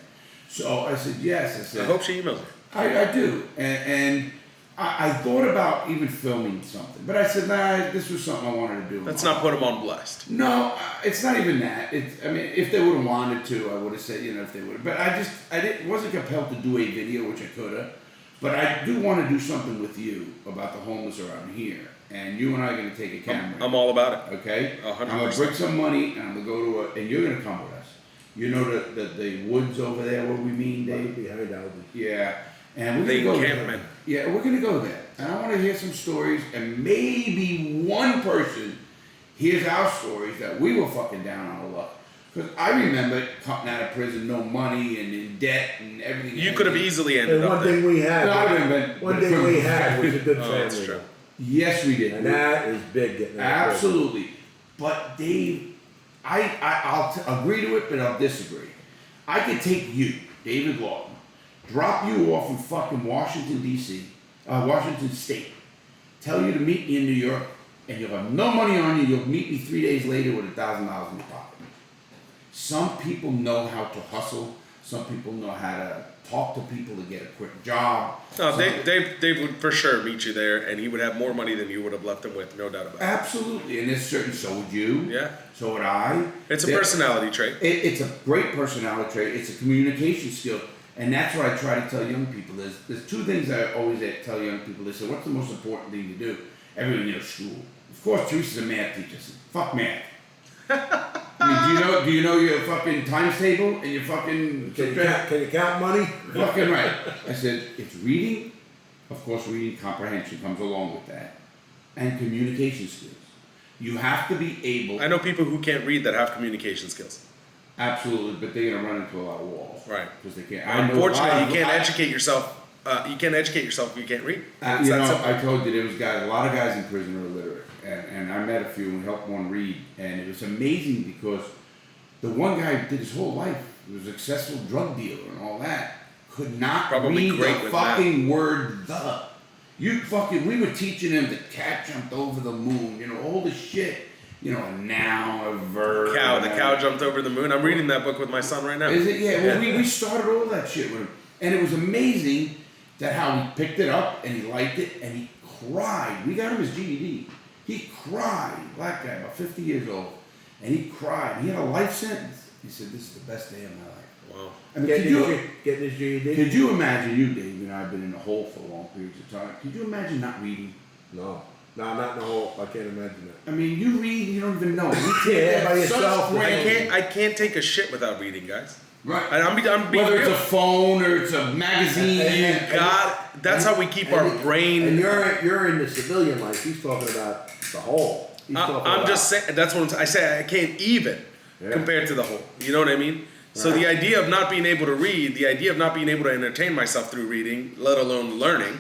So I said, yes. I said, I hope she emails her. I do. And I thought about even filming something. But I said, nah, this was something I wanted to do. Let's not put them on blast. No, it's not even that. If they would have wanted to, I would have said, you know, if they would have. But wasn't compelled to do a video, which I could have. But I do want to do something with you about the homeless around here. And you and I are going to take a camera. I'm all about it. Okay? 100%. I'm going to bring some money, and I'm going to go to and you're going to come with us. You know the woods over there where we mean, Dave? Behind Aldi. Yeah. And we're going to go there. Yeah, we're going to go there. And I want to hear some stories, and maybe one person hears our stories that we were fucking down on our luck. Because I remember coming out of prison, no money, and in debt, and everything. You could have easily ended And up one thing we had, one thing we had was a good Oh, family. that's true. Yes, we did. And that is big getting out of prison. Absolutely. But Dave, I'll agree to it, but I'll disagree. I could take you, David Lawton, drop you off in fucking Washington, D.C., Washington State, tell you to meet me in New York, and you'll have no money on you. You'll meet me 3 days later with $1,000 in your pocket. Some people know how to hustle. Some people know how to talk to people to get a quick job. No, Dave would for sure meet you there, and he would have more money than you would have left him with, no doubt about it. Absolutely, and there's certain. So would you. Yeah. So would I. It's a personality trait. It's a great personality trait. It's a communication skill, and that's what I try to tell young people. There's 2 things I always tell young people. They say, "What's the most important thing to do?" Everybody knows school. Of course, Teresa's a math teacher. So, fuck math. I mean, do you know your fucking times table and your fucking... Can you count money? Fucking right. I said, it's reading. Of course, reading comprehension comes along with that. And communication skills. You have to be able... I know people who can't read that have communication skills. Absolutely, but they're going to run into a lot of walls. Right. Because they can't... Unfortunately, you can't educate yourself. You can't educate yourself if you can't read. I told you there was a lot of guys in prison who are illiterate. And I met a few and helped one read. And it was amazing because the one guy did his whole life. He was a successful drug dealer and all that. Could not Probably read great the with fucking word the. We were teaching him the cat jumped over the moon, you know, all this shit. a noun, a verb. Cow. The cow jumped over the moon. I'm reading that book with my son right now. Is it? Yeah. Well, we started all that shit with him, and it was amazing that how he picked it up and he liked it and he cried. We got him his GED. He cried. Black guy, about 50 years old, and he cried. He had a life sentence. He said, "This is the best day of my life." Wow. I mean, Getting his GED? could you imagine, you, Dave, I've been in the hole for long periods of time. Could you imagine not reading? No, not in the hole. I can't imagine that. I mean, you read, you don't even know. You Yeah, by yourself. I can't take a shit without reading, guys. Right. I'm being Whether real. it's a phone or it's a magazine. God, that's how we keep our brain. And you're in the civilian life. He's talking about the whole. I'm just saying. That's what I say. I can't even compared to the whole. You know what I mean? So the idea of not being able to read, the idea of not being able to entertain myself through reading, let alone learning,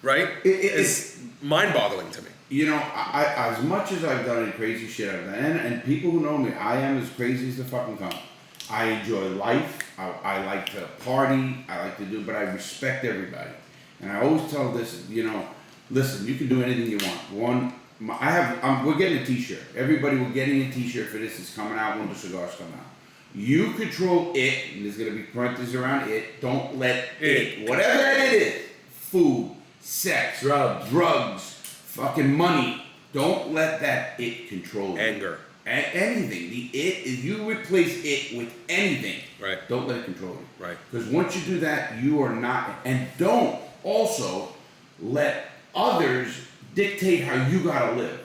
right, is mind-boggling to me. I as much as I've done any crazy shit I've done, and people who know me, I am as crazy as the fucking come. I enjoy life. I like to party. I like to do, but I respect everybody. And I always tell this, listen, you can do anything you want. We're getting a T-shirt. Everybody, we're getting a T-shirt for this. It's coming out when the cigars come out. You control it, and there's gonna be parentheses around it. Don't let it, whatever that it is, food, sex, drugs, fucking money. Don't let that it control you. Anger. Anything. If you replace it with anything, right, don't let it control you. Right. Because once you do that, you are not, and don't also let others dictate how you gotta live.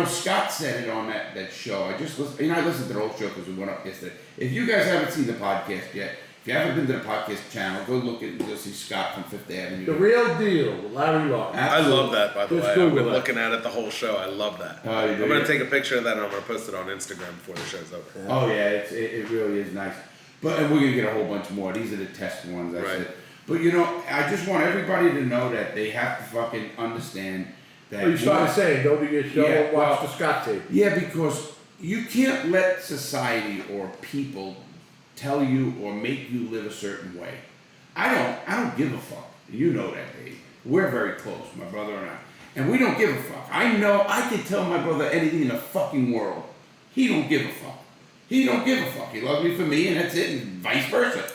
Scott said it on that show. I just listened, I listened to the whole show because we went up yesterday. If you guys haven't seen the podcast yet, if you haven't been to the podcast channel, go look at, you'll see Scott from Fifth Avenue. The Real Deal, Larry Lawton. I love that, by the way. I've been looking at it the whole show. I love that. I'm going to take a picture of that and I'm going to post it on Instagram before the show's over. Yeah. Oh, yeah, it really is nice. And we're going to get a whole bunch more. These are the test ones, I said. But, I just want everybody to know that they have to fucking understand that. You started saying, go to your show, watch the Scott tape. Yeah, because you can't let society or people tell you or make you live a certain way. I don't give a fuck. You know that, Dave. We're very close, my brother and I. And we don't give a fuck. I know I can tell my brother anything in the fucking world. He don't give a fuck. He don't give a fuck. He loves me for me and that's it, and vice versa.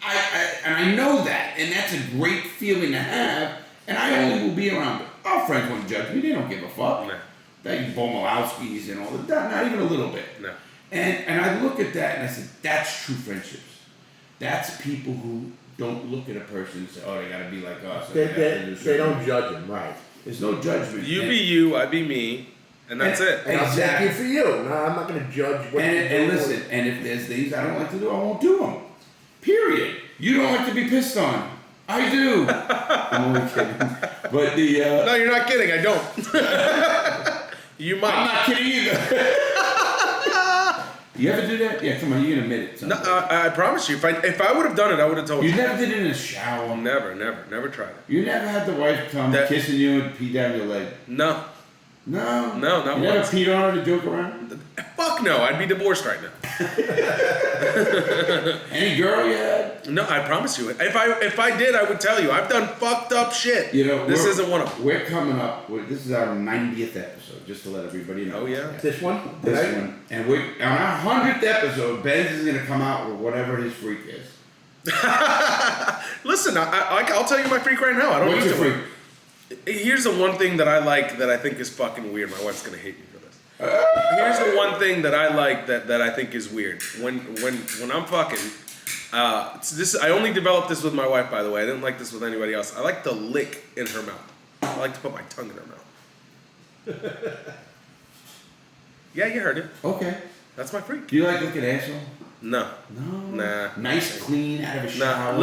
I know that, and that's a great feeling to have, and I only will be around it. Our friends won't judge me. They don't give a fuck. No. They Bomolowskis and all that. Not even a little bit. No. And I look at that and I said, that's true friendships. That's people who don't look at a person and say, oh, they got to be like us. They don't judge them, right. There's no judgment. You be you, I be me, and that's it. And I'll take you for you. No, I'm not going to judge what you do. And listen, and if there's things I don't like to do, I won't do them. Period. You don't like to be pissed on. I do. I'm only kidding. But No, you're not kidding. I don't. You might. I'm not kidding either. You ever do that? Yeah, come on, you can admit it. No, I promise you. If I would have done it, I would have told you. You never did it in a shower? Never tried it. You never had the wife come kissing you and pee down your leg? No. No? No, not you once. Never peed on her to joke around? Fuck no, I'd be divorced right now. Any girl you had? No, I promise you. If I did, I would tell you. I've done fucked up shit. This isn't one of them. We're coming up. This is our 90th episode, just to let everybody know. Oh yeah. This one? This one. And on our 100th episode, Benz is going to come out with whatever his freak is. Listen, I'll tell you my freak right now. I don't What's need your to. freak? Here's the one thing that I like that I think is fucking weird. My wife's gonna hate me for this. Here's the one thing that I like that I think is weird. When I'm fucking, I only developed this with my wife, by the way. I didn't like this with anybody else. I like to lick in her mouth. I like to put my tongue in her mouth. Yeah, you heard it. Okay. That's my freak. Do you like looking asshole? No. Nah. Nice, clean, out of a shower. Nah.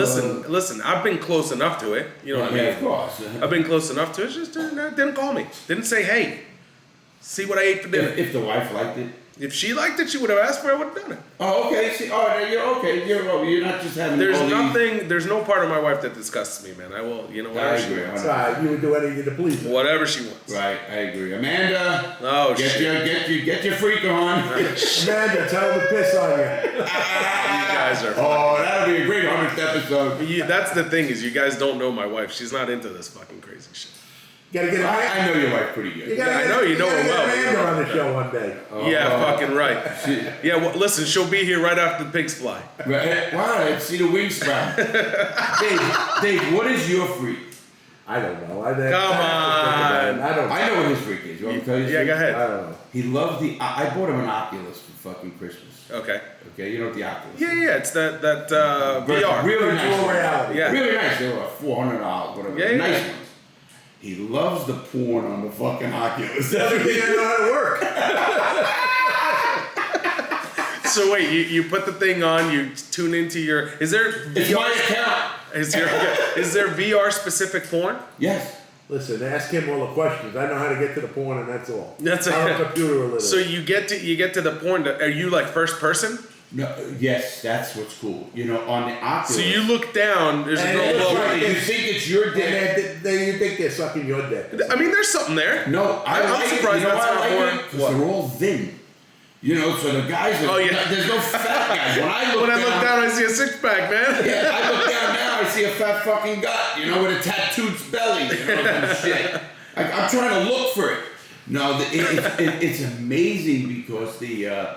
Listen. I've been close enough to it. You know what I mean? Yeah, of course. I've been close enough to it. Just didn't call me. Didn't say, hey, see what I ate for dinner. If the wife liked it? If she liked it, she would have asked for it. I would have done it. Oh, okay. See, you're okay. You're not just having. There's no part of my wife that disgusts me, man. I will, I agree. That's right. You would do anything to please her. whatever she wants. Right, I agree. Amanda. Oh shit. Get your freak on. Amanda, tell her to piss on you. You guys are. Oh, that'll be a great 100th episode. That's the thing is, you guys don't know my wife. She's not into this fucking crazy shit. You gotta get I know your wife pretty good. I know you know her well. Amanda on the the show one day. Yeah, fucking right. Yeah, well, listen, she'll be here right after the pigs fly. Right. Wow, I see the wings sprout. Dave, what is your freak? I don't know. Come on. I don't know. I know what his freak is. You want me to tell you? Yeah, go ahead. I don't know. He loves the. I bought him an Oculus for fucking Christmas. Okay. Okay, you know what the Oculus? Yeah, it's that VR. Really Virtual nice. reality. Yeah. Really nice. They were like $400, whatever. Yeah, Nice yeah. ones. He loves the porn on the fucking Oculus. That's Doesn't mean I know how to work. So wait, you put the thing on, you tune into your. Is there It's VR? my account. Is there VR specific porn? Yes. Listen, ask him all the questions. I know how to get to the porn, and that's all. That's I'm it. a computer illiterate. So you get to the porn. Are you like first person? No. Yes, that's what's cool. You know, on the Oculus. So you look down. There's a And girl it's below Right, you. you think it's your dick. And you think they're sucking your dick. I mean, there's something there. No, I'm like it. surprised You know that's why not I like porn. it? Because they're all thin. You know, so the guys are. Oh, yeah. There's no fat guys. When I look down, I see a six pack, man. Yeah, I look down now, I see a fat fucking gut, you know, with a tattooed belly, you know, some shit. I'm trying to look for it. No, it's amazing because the.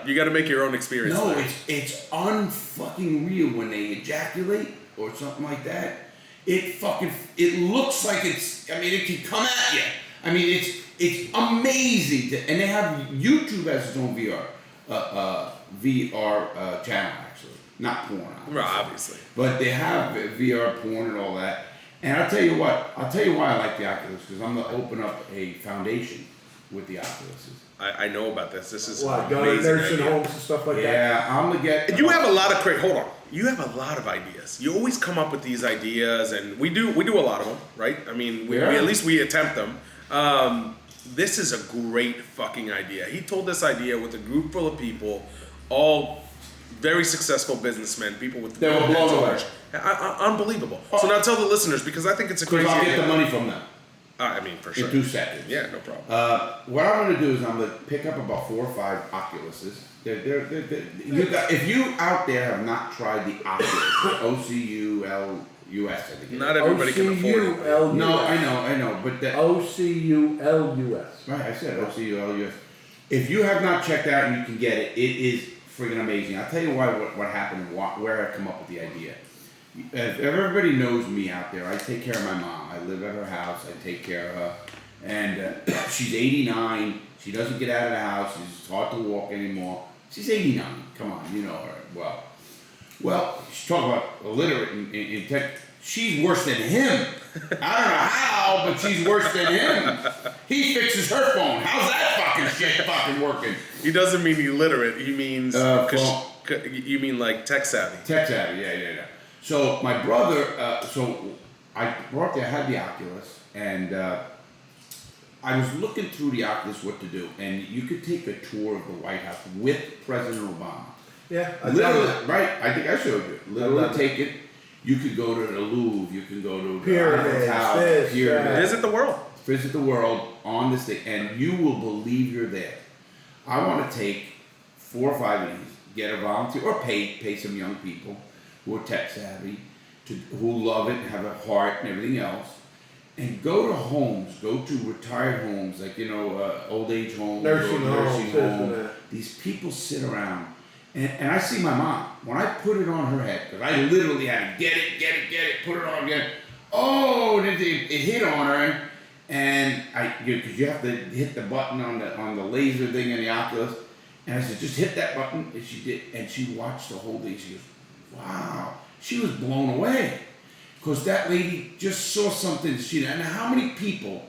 You got to make your own experience. No, there. it's unfucking real when they ejaculate or something like that. It looks like it's. I mean, it can come at you. I mean, it's amazing, and they have YouTube as its own VR channel actually, not porn, Obviously. but they have VR porn and all that. And I'll tell you what, why I like the Oculus, because I'm gonna open up a foundation with the Oculuses. I know about this. This is What, going to amazing nursing idea. homes and stuff like that? Yeah, I'm gonna get. You have a lot of hold on. You have a lot of ideas. You always come up with these ideas, and we do a lot of them, right? I mean, we at least we attempt them. This is a great fucking idea. He told this idea with a group full of people, all very successful businessmen, people with They were blown away. Unbelievable. So now tell the listeners, because I think it's a Because crazy I'll get idea. the money from them I mean, for sure. in 2 seconds. Yeah, no problem. What I'm gonna do is I'm gonna pick up about 4 or 5 Oculuses. If you out there have not tried the Oculus, OCULUS, I think. Not everybody can afford it. OCULUS. No, I know, but that. OCULUS. Right, I said OCULUS. If you have not checked out and you can get it, it is friggin' amazing. I'll tell you what happened and where I come up with the idea. If everybody knows me out there, I take care of my mom. I live at her house. I take care of her. And she's 89. She doesn't get out of the house. She's hard to walk anymore. She's 89. Come on, you know her well. She's talking about illiterate in tech. She's worse than him. I don't know how, but she's worse than him. He fixes her phone. How's that fucking shit fucking working? He doesn't mean illiterate. He means you mean like tech savvy. Tech savvy, yeah. So my brother, so I brought there, I had the Oculus, and I was looking through the Oculus what to do, and you could take a tour of the White House with President Obama. Yeah, Literally, right? I think I showed you. Literally take it. You could go to the Louvre. You can go to the Pyramids, this, Pyramids. Visit the world. Visit the world on this thing, and you will believe you're there. I want to take 4 or 5 of these, get a volunteer, or pay some young people who are tech savvy, who love it and have a heart and everything else, and go to homes, go to retired homes, like, old age homes, Nursing homes. These people sit around, and I see my mom. When I put it on her head, because I literally had to get it, put it on again. Oh, and it hit on her, and because you have to hit the button on the laser thing in the Oculus, and I said, just hit that button, and she did, and she watched the whole thing. She goes, wow, she was blown away, because that lady just saw something she didn't. And how many people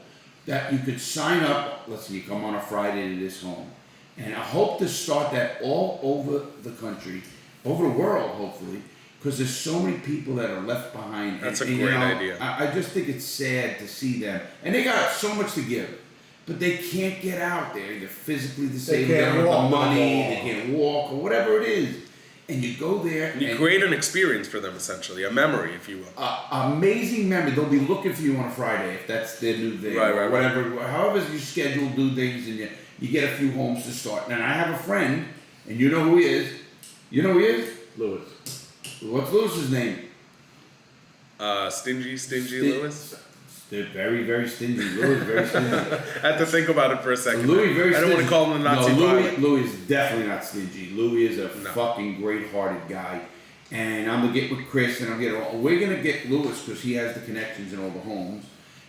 that you could sign up? Listen, you come on a Friday to this home, and I hope to start that all over the country, over the world, hopefully. Because there's so many people that are left behind. That's a great idea. I just think it's sad to see them. And they got so much to give. But they can't get out there. They're physically disabled. They don't have the money. They can't walk or whatever it is. And you go there. You create an experience for them, essentially. A memory, if you will. Amazing memory. They'll be looking for you on a Friday if that's their new thing. Right. Whatever. However you schedule, do things, and you get a few homes to start. And I have a friend, and you know who he is. You know who he is? Lewis. What's Lewis's name? Stingy Lewis? They're very, very stingy. Louis is very stingy. I had to think about it for a second. Louis very I don't want to call him the Nazi pilot. Louis is definitely not stingy. Louis is a fucking great-hearted guy. And I'm going to get with Chris, and we're going to get Louis because he has the connections in all the homes.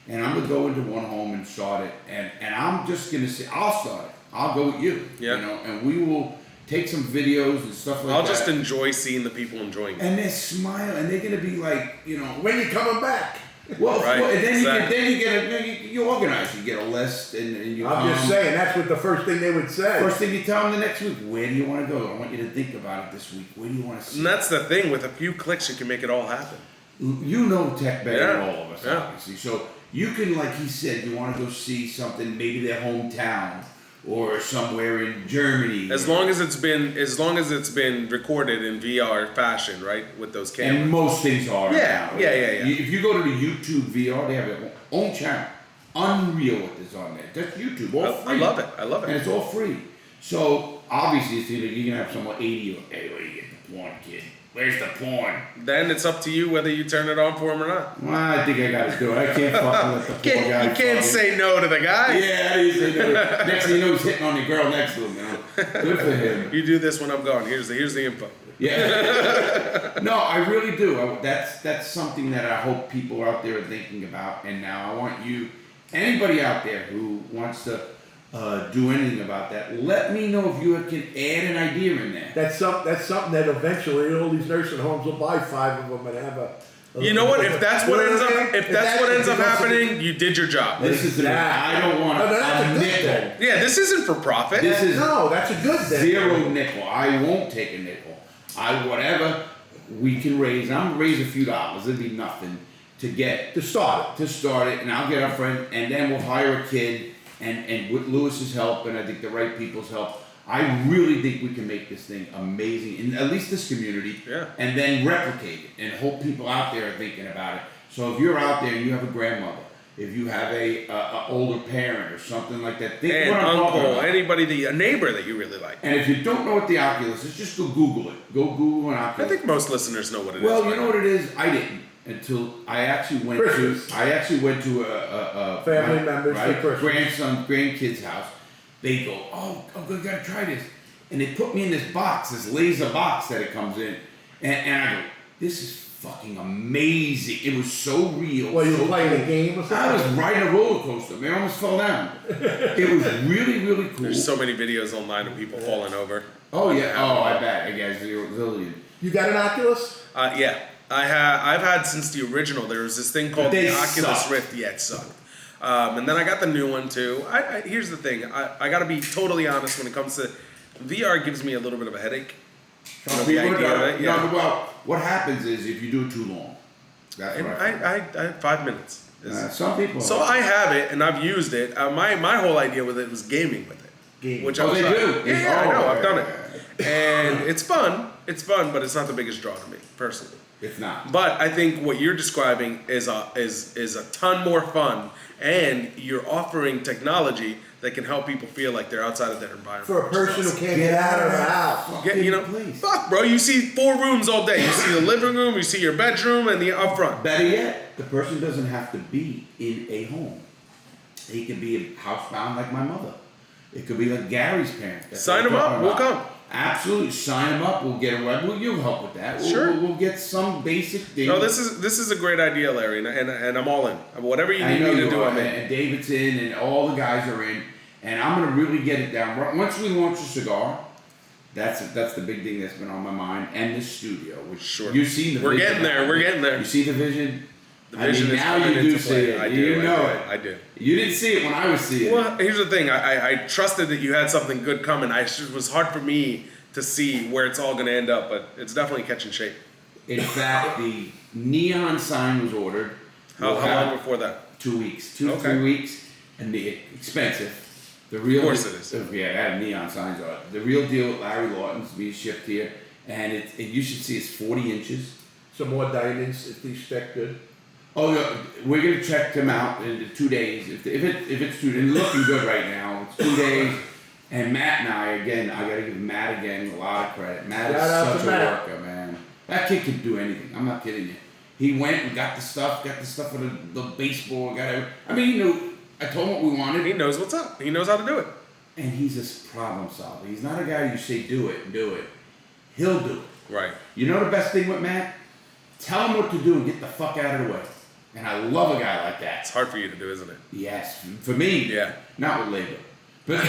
And I'm going to go into one home and start it. And I'm just going to say, I'll start it. I'll go with you. Yeah. You know, and we will take some videos and stuff like that. I'll just enjoy seeing the people enjoying it. And they're smiling, and they're going to be like, you know, When you coming back? well, Right, and then exactly. you organize. You get a list, and you. I'm just saying, that's what the first thing they would say. First thing you tell them the next week, where do you want to go? I want you to think about it this week. Where do you want to see? And that's the thing. With a few clicks, you can make it all happen. You know tech better than Yeah, all of us, yeah. obviously. So you can, like he said, you want to go see something, maybe their hometown or somewhere in Germany. As long as it's been recorded in VR fashion, right, with those cameras. And most things are. Yeah, now. yeah. If you go to the YouTube VR, they have their own channel. Unreal what is on there. That's YouTube. All free. I love it. And it's all free. So obviously, it's either you're gonna have someone 80 or hey, where you get the porn, kid? Where's the porn? Then it's up to you whether you turn it on for him or not. Well, I think I gotta do it. I can't fucking let the poor guy. You can't say no to the guy. Yeah, you say no. Next thing you know, he's hitting on the girl next to him. You know, good for him. You do this when I'm gone. Here's the info. Yeah. No, I really do. That's something that I hope people out there are thinking about. And now I want anybody out there who wants to do anything about that, let me know if you can add an idea in there. That's something that eventually all these nursing homes will buy 5 of them and have a. You know what? If that's what ends up happening, you did your job. This is I don't want that's a a good nickel. thing. Yeah, this isn't for profit. This is that's a good thing. 0 nickel. I won't take a nickel. Whatever we can raise. I'm gonna raise a few dollars. It'd be nothing to start it, and I'll get our friend, and then we'll hire a kid. And with Lewis's help, and I think the right people's help, I really think we can make this thing amazing in at least this community. Yeah. And then replicate it and hope people out there are thinking about it. So if you're out there and you have a grandmother, if you have a older parent or something like that, think And what I'm talking uncle, about. anybody, a neighbor that you really like. And if you don't know what the Oculus is, just go Google it. Go Google an I Oculus. think most listeners know what it is. Well, you know what it is? I didn't until I actually went to a Family members for Christmas. grandkid's house. They go, oh, we gotta try this, and they put me in this box, this laser box that it comes in, and I go, this is fucking amazing. It was so real. Well, you so were playing cool. a game or something? I was riding a roller coaster, man. I almost fell down. It was really, really cool. There's so many videos online of people falling over. Oh yeah. Oh, I bet. I guess you're a zillion. You got an Oculus? Yeah. I've had since the original. There was this thing called They the Oculus suck. Rift. Yeah, it sucked. And then I got the new one too. Here's the thing. I got to be totally honest when it comes to VR. Gives me a little bit of a headache. You know, the idea of it. Yeah. Well, what happens is if you do it too long. That's And what I 5 minutes. some people. So I have it and I've used it. My whole idea with it was gaming with it. Gaming. Which Oh, I was they like, do? Yeah, I know. I've done it. Yeah. And it's fun. It's fun, but it's not the biggest draw to me personally. It's not. But I think what you're describing is a ton more fun, and you're offering technology that can help people feel like they're outside of their environment. For a person who can't get out of the house. Fuck, bro. You see 4 rooms all day. You see the living room, you see your bedroom, and the up front. Better yet, the person doesn't have to be in a home. He can be housebound like my mother. It could be like Gary's parents. That's Sign what them I'm up. talking We'll about. come. Absolutely, sign them up. We'll get a web. You'll help with that. Sure. We'll get some basic things. No, this is a great idea, Larry, and I'm all in. Whatever you I need know me to you do, are, I'm in. and David's in, and all the guys are in, and I'm gonna really get it down. Once we launch the cigar, that's the big thing that's been on my mind, and the studio. Which Sure. you've seen the. We're vision. getting there. We're getting there. You see the vision. The vision is now coming you do into see play. it. I do. You know it. I do. You didn't see it when I was seeing it. Well, here's the thing. I trusted that you had something good coming. It was hard for me to see where it's all going to end up, but it's definitely catching shape. In fact, the neon sign was ordered. How long before that? 2 weeks, 2 to Okay. 3 weeks, and the expensive. The real, Of course it is. Yeah, I have neon signs on it. The real deal at Larry Lawton's being shipped here, and you should see it's 40 inches. Some more diamonds if these stick good. Oh, no, we're gonna check them out in 2 days. If it's 2 days, it's looking good right now. It's 2 days. And Matt and I gotta give Matt again a lot of credit. Matt Shout out is to such a Matt. worker, man. That kid can do anything. I'm not kidding you. He went and got the stuff for the baseball. I mean, you know, I told him what we wanted. He knows what's up. He knows how to do it. And he's a problem solver. He's not a guy you say do it. He'll do it. Right. You know the best thing with Matt? Tell him what to do and get the fuck out of the way. And I love a guy like that. It's hard for you to do, isn't it? Yes, for me. Yeah. Not with labor. But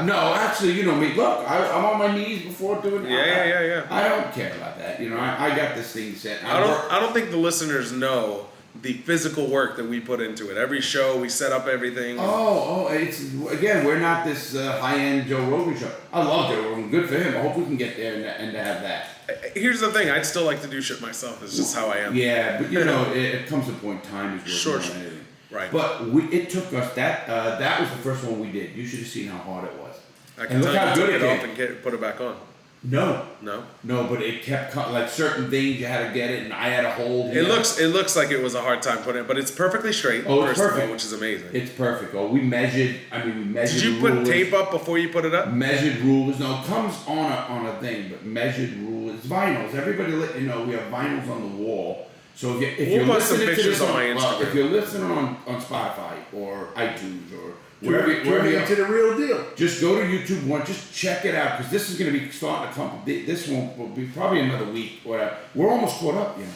no, actually, you know me. Look, I'm on my knees before doing it. Yeah. I don't care about that. You know, I got this thing set. I don't think the listeners know the physical work that we put into it. Every show, we set up everything. It's again, we're not this high-end Joe Rogan show. I love Joe Rogan. Good for him. I hope we can get there and to have that. Here's the thing. I'd still like to do shit myself. It's just how I am. Yeah, but you know, it comes to a point in time is Sure. working on anything. Right. But it took us that was the first one we did. You should have seen how hard it was. I can tell you took it off and put it back on. No, No. but it kept like certain things you had to get it, and I had to hold. It looks like it was a hard time putting it, but it's perfectly straight. Oh, it's first of perfect. all, which is amazing. It's perfect. Oh, we measured. Did you put rulers. tape up before you put it up? Measured rulers. No, it comes on a thing, but measured rulers. It's vinyls. Everybody, you know, we have vinyls on the wall. So if you're We'll post some listening to pictures this on my Instagram. if you're listening on Spotify or iTunes or Wherever you to the real deal. just go to YouTube one, just check it out, because this is going to be starting to come. This one will be probably another week. Or we're almost caught up, you know.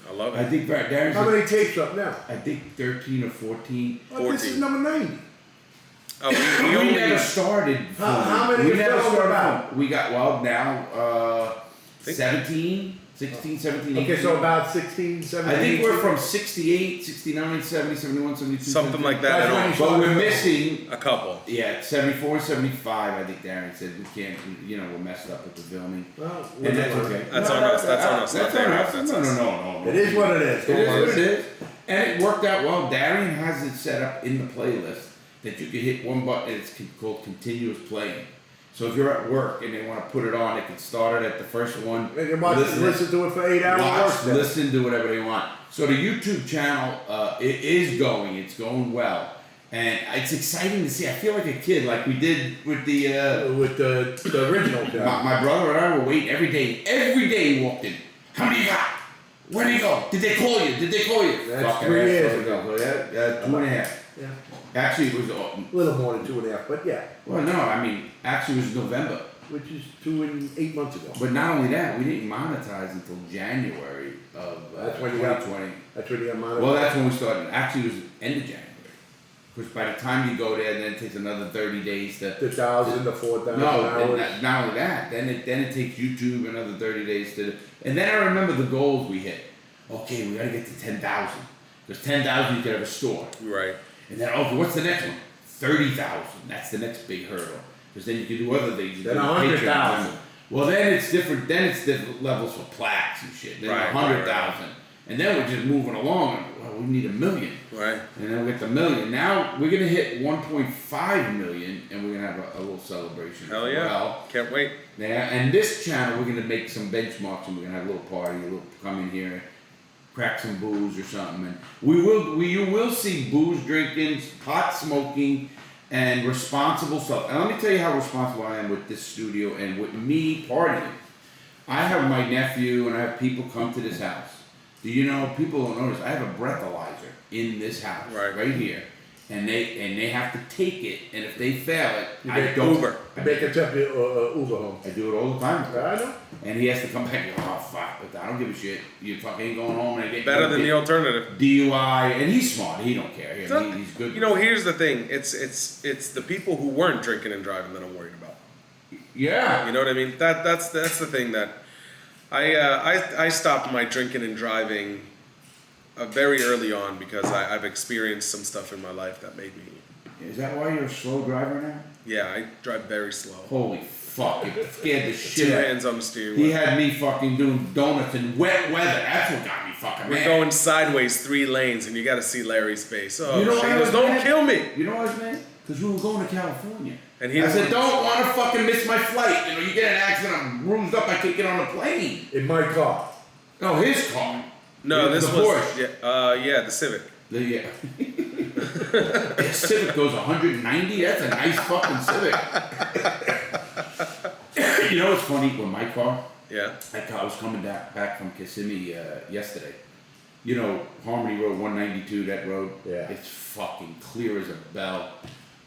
I love it. I think Darren's. How many tapes up now? I think 13 or 14. Oh, this is number 90. Oh, we We only never started. How many we never films started. about? We got now 17, 16, 17, 18. Okay, so about 16, 17. I think we're from 68, 69, 70, 71, 72. something like that. That's I when don't- you But we're missing. a couple. Yeah, 74, 75, I think Darren said we can't, you know, we're messed up with the filming. Well, And that's okay. That's on us. That's on us. That's Not on them. us. That's No. us. It is what it is. It is what it is. And it worked out well. Darren has it set up in the playlist that you can hit one button and it's called continuous playing. So if you're at work and they want to put it on, they can start it at the first one. They can listen to it for 8 hours. Watch, listen, do whatever they want. So the YouTube channel, it is going. It's going well. And it's exciting to see. I feel like a kid, like we did with the original channel. my brother and I were waiting every day. Every day he walked in. How many you got? Where did he go? Did they call you? That's Fucking 3 years asshole. ago. Yeah, 2.5. Yeah. Actually, it was. A little more than 2.5, but yeah. Well, no, I mean, actually, it was November. Which is 2 and 8 months ago. But not only that, we didn't monetize until January of That's when you got 2020. That's when you got monetized. Well, that's when we started. Actually, it was end of January. Because by the time you go there, then it takes another 30 days to. 2,000 to 4,000 No, hours. and not only that. Then it takes YouTube another 30 days to. And then I remember the goals we hit. Okay, we gotta get to 10,000. Because 10,000 you could have a store. Right. And then okay, what's the next one? 30,000. That's the next big hurdle. Because then you can do other things. You Then can do 100,000. Patreon. Well, then it's different. Then it's different levels for plaques and shit. Then Right, 100,000. And then we're just moving along. Well, we need 1 million. Right. And then we get the 1 million. Now we're gonna hit 1.5 million, and we're gonna have a little celebration. Hell as yeah. well. Can't wait. Yeah, and this channel we're gonna make some benchmarks, and we're gonna have a little party. We'll come in here, crack some booze or something, and you will see booze drinking, pot smoking, and responsible stuff. And let me tell you how responsible I am with this studio and with me partying. I have my nephew and I have people come to this house. Do you know, people don't notice, I have a breathalyzer in this house, Right. here. And they have to take it, and if they fail it, You I make don't. Uber. You make a trip to Uber home. I do it all the time. I know. And he has to come back and go, oh fuck, I don't give a shit. You fucking ain't going home and I get Better than the alternative. DUI, and he's smart. He don't care. He's good. You know, here's the thing. It's the people who weren't drinking and driving that I'm worried about. Yeah. You know what I mean? That's the thing that I stopped my drinking and driving very early on because I've experienced some stuff in my life that made me. Is that why you're a slow driver now? Yeah, I drive very slow. Holy fuck! It scared the Two shit out. hands on the steering He wheel. had me fucking doing donuts in wet weather. That's what got me fucking We're mad. going sideways 3 lanes, and you got to see Larry's face. Oh, You know why I was Shane, don't mad? kill me! You know what I was mad? Because we were going to California. And he I said, was- don't want to fucking miss my flight. You know, you get in an accident, I'm bruised up, I can't get on the plane. In my car. No, his car. No, The this Porsche. was yeah, the Civic. Yeah. That Civic goes 190. That's a nice fucking Civic. You know what's funny? With my car, Yeah. I was coming back from Kissimmee yesterday. You know, Harmony Road, 192, that road? Yeah. It's fucking clear as a bell.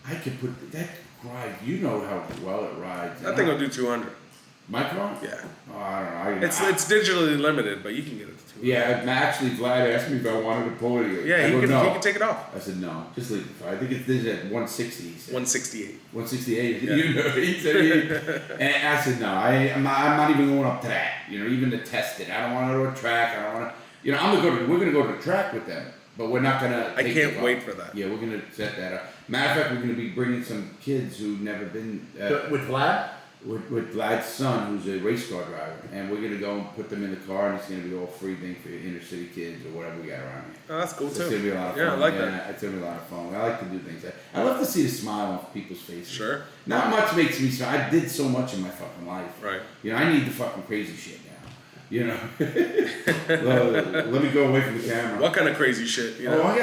I could put that ride, you know how well it rides. I think I'll do 200. My car? Yeah. Oh, I don't know. It's digitally limited, but you can get it to 200. Yeah, actually, Vlad asked me if I wanted to pull it. Yeah, he can take it off. I said no, just leave it. I think it's at 160. 168. 168. Yeah. You know, he said and I said no. I'm not even going up to that. You know, even to test it. I don't want to go to a track. I don't want to. You know, we're gonna go to the track with them, but we're not gonna. I can't wait for that. Yeah, we're gonna set that up. Matter of fact, we're gonna be bringing some kids who've never been. With Vlad? With Vlad's son, who's a race car driver, and we're gonna go and put them in the car, and it's gonna be all free thing for inner city kids or whatever we got around here. Oh, that's cool It's too. gonna be a lot of fun. Yeah, I like that. It's gonna be a lot of fun. I like to do things. I love to see the smile on people's faces. Sure. Not much makes me smile. I did so much in my fucking life. Right. You know, I need the fucking crazy shit now. You know. Let me go away from the camera. What kind of crazy shit? You know? Oh, I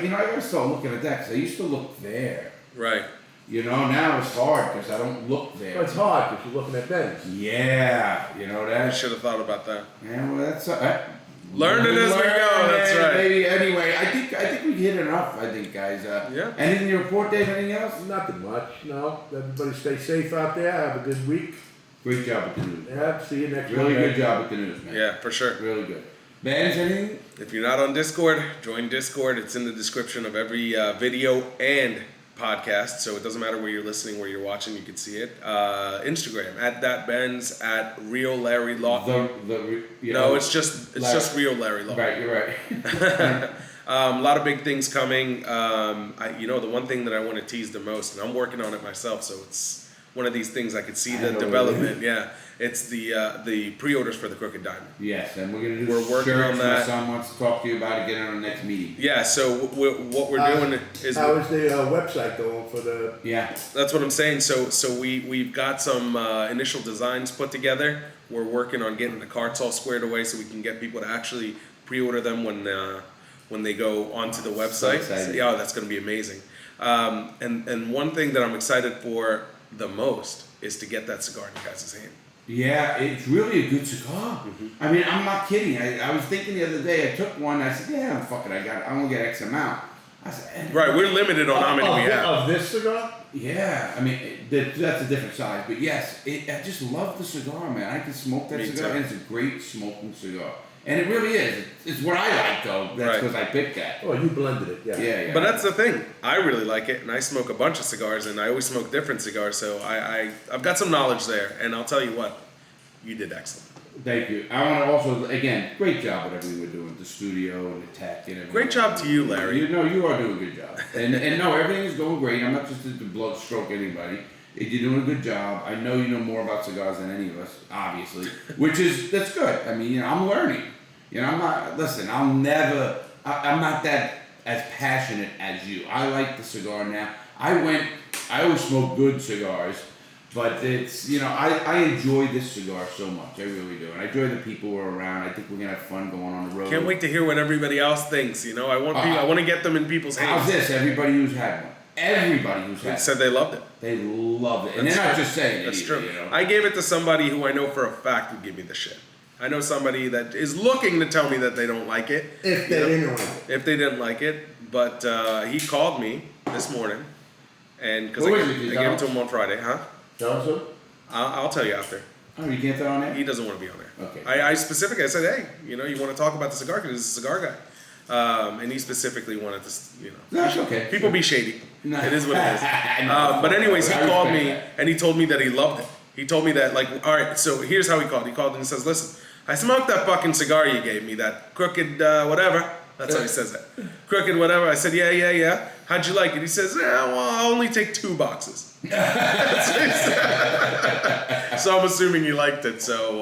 gotta start looking at that because I used to look there. Right. You know, now it's hard because I don't look there. Well, it's hard because you're looking at Benz. Yeah, you know I that. should have thought about that. Yeah, well, that's Learning as we go. That's right. Baby. Anyway, I think we hit enough. I think, guys. Yeah. Anything to report, Dave? Anything else? Nothing much, no. Everybody stay safe out there. Have a good week. Great job with the news. Yeah, see you next week. Really good job with the news, man. Yeah, for sure. Really good. Benz, anything? If you're not on Discord, join Discord. It's in the description of every video and podcast, so it doesn't matter where you're listening, where you're watching, you can see it. Instagram at @Benz at real Larry Lawton. It's just real Larry Lawton. Right, you're right. A lot of big things coming. The one thing that I want to tease the most, and I'm working on it myself, so it's one of these things I could see the development. Yeah, it's the pre-orders for the Crooked Diamond. Yes, and we're working on that. My son wants to talk to you about it. Get on our next meeting. Yeah, so what we're doing is how is the website going for the? Yeah, that's what I'm saying. So we've got some initial designs put together. We're working on getting the carts all squared away so we can get people to actually pre-order them when they go onto the website. So yeah, that's going to be amazing. And one thing that I'm excited for the most is to get that cigar in your guys' hand. Yeah, it's really a good cigar. Mm-hmm. I mean, I'm not kidding. I was thinking the other day, I took one, I said, yeah, fuck it, I got it. I'm going to get X amount. I said, right, we're limited on how many we have. Of this cigar? Yeah, I mean, that's a different size. But yes, I just love the cigar, man. I can smoke that cigar, and it's a great smoking cigar. And it really is. It's what I like, though. That's because I picked that. Oh, you blended it, yeah. Yeah. But that's the thing. I really like it, and I smoke a bunch of cigars, and I always smoke different cigars, so I've got some knowledge there. And I'll tell you what, you did excellent. Thank you. I want to also, again, great job whatever we were doing, the studio and the tech and everything. Great job to you, Larry. You are doing a good job. And no, everything is going great. I'm not just to blood stroke anybody. You're doing a good job. I know you know more about cigars than any of us, obviously, that's good. I mean, I'm learning. I'm not that as passionate as you. I like the cigar now. I always smoke good cigars, but it's, I enjoy this cigar so much. I really do. And I enjoy the people who are around. I think we're going to have fun going on the road. Can't wait to hear what everybody else thinks. I want to get them in people's hands. How's this? Everybody who's had one. Everybody who's had said they loved it. They loved it. And they're not just saying it. That's either, true. I gave it to somebody who I know for a fact would give me the shit. I know somebody that is looking to tell me that they don't like it. If they didn't like it. If they didn't like it. But he called me this morning. And because I gave it to him on Friday. Huh? Tell us who? I'll tell you after. Oh, you can't throw on there? He doesn't want to be on there. Okay. I specifically, I said, hey, you want to talk about the cigar because he's a cigar guy. And he specifically wanted to, That's okay. People be shady. No. It is what it is. But anyways, he called me and he told me that he loved it. He told me that, all right, so here's how he called. He called and he says, listen, I smoked that fucking cigar you gave me, that crooked whatever. That's how he says that. Crooked whatever. I said, yeah. How'd you like it? He says, well, I'll only take 2 boxes. That's what he said. So I'm assuming you liked it. So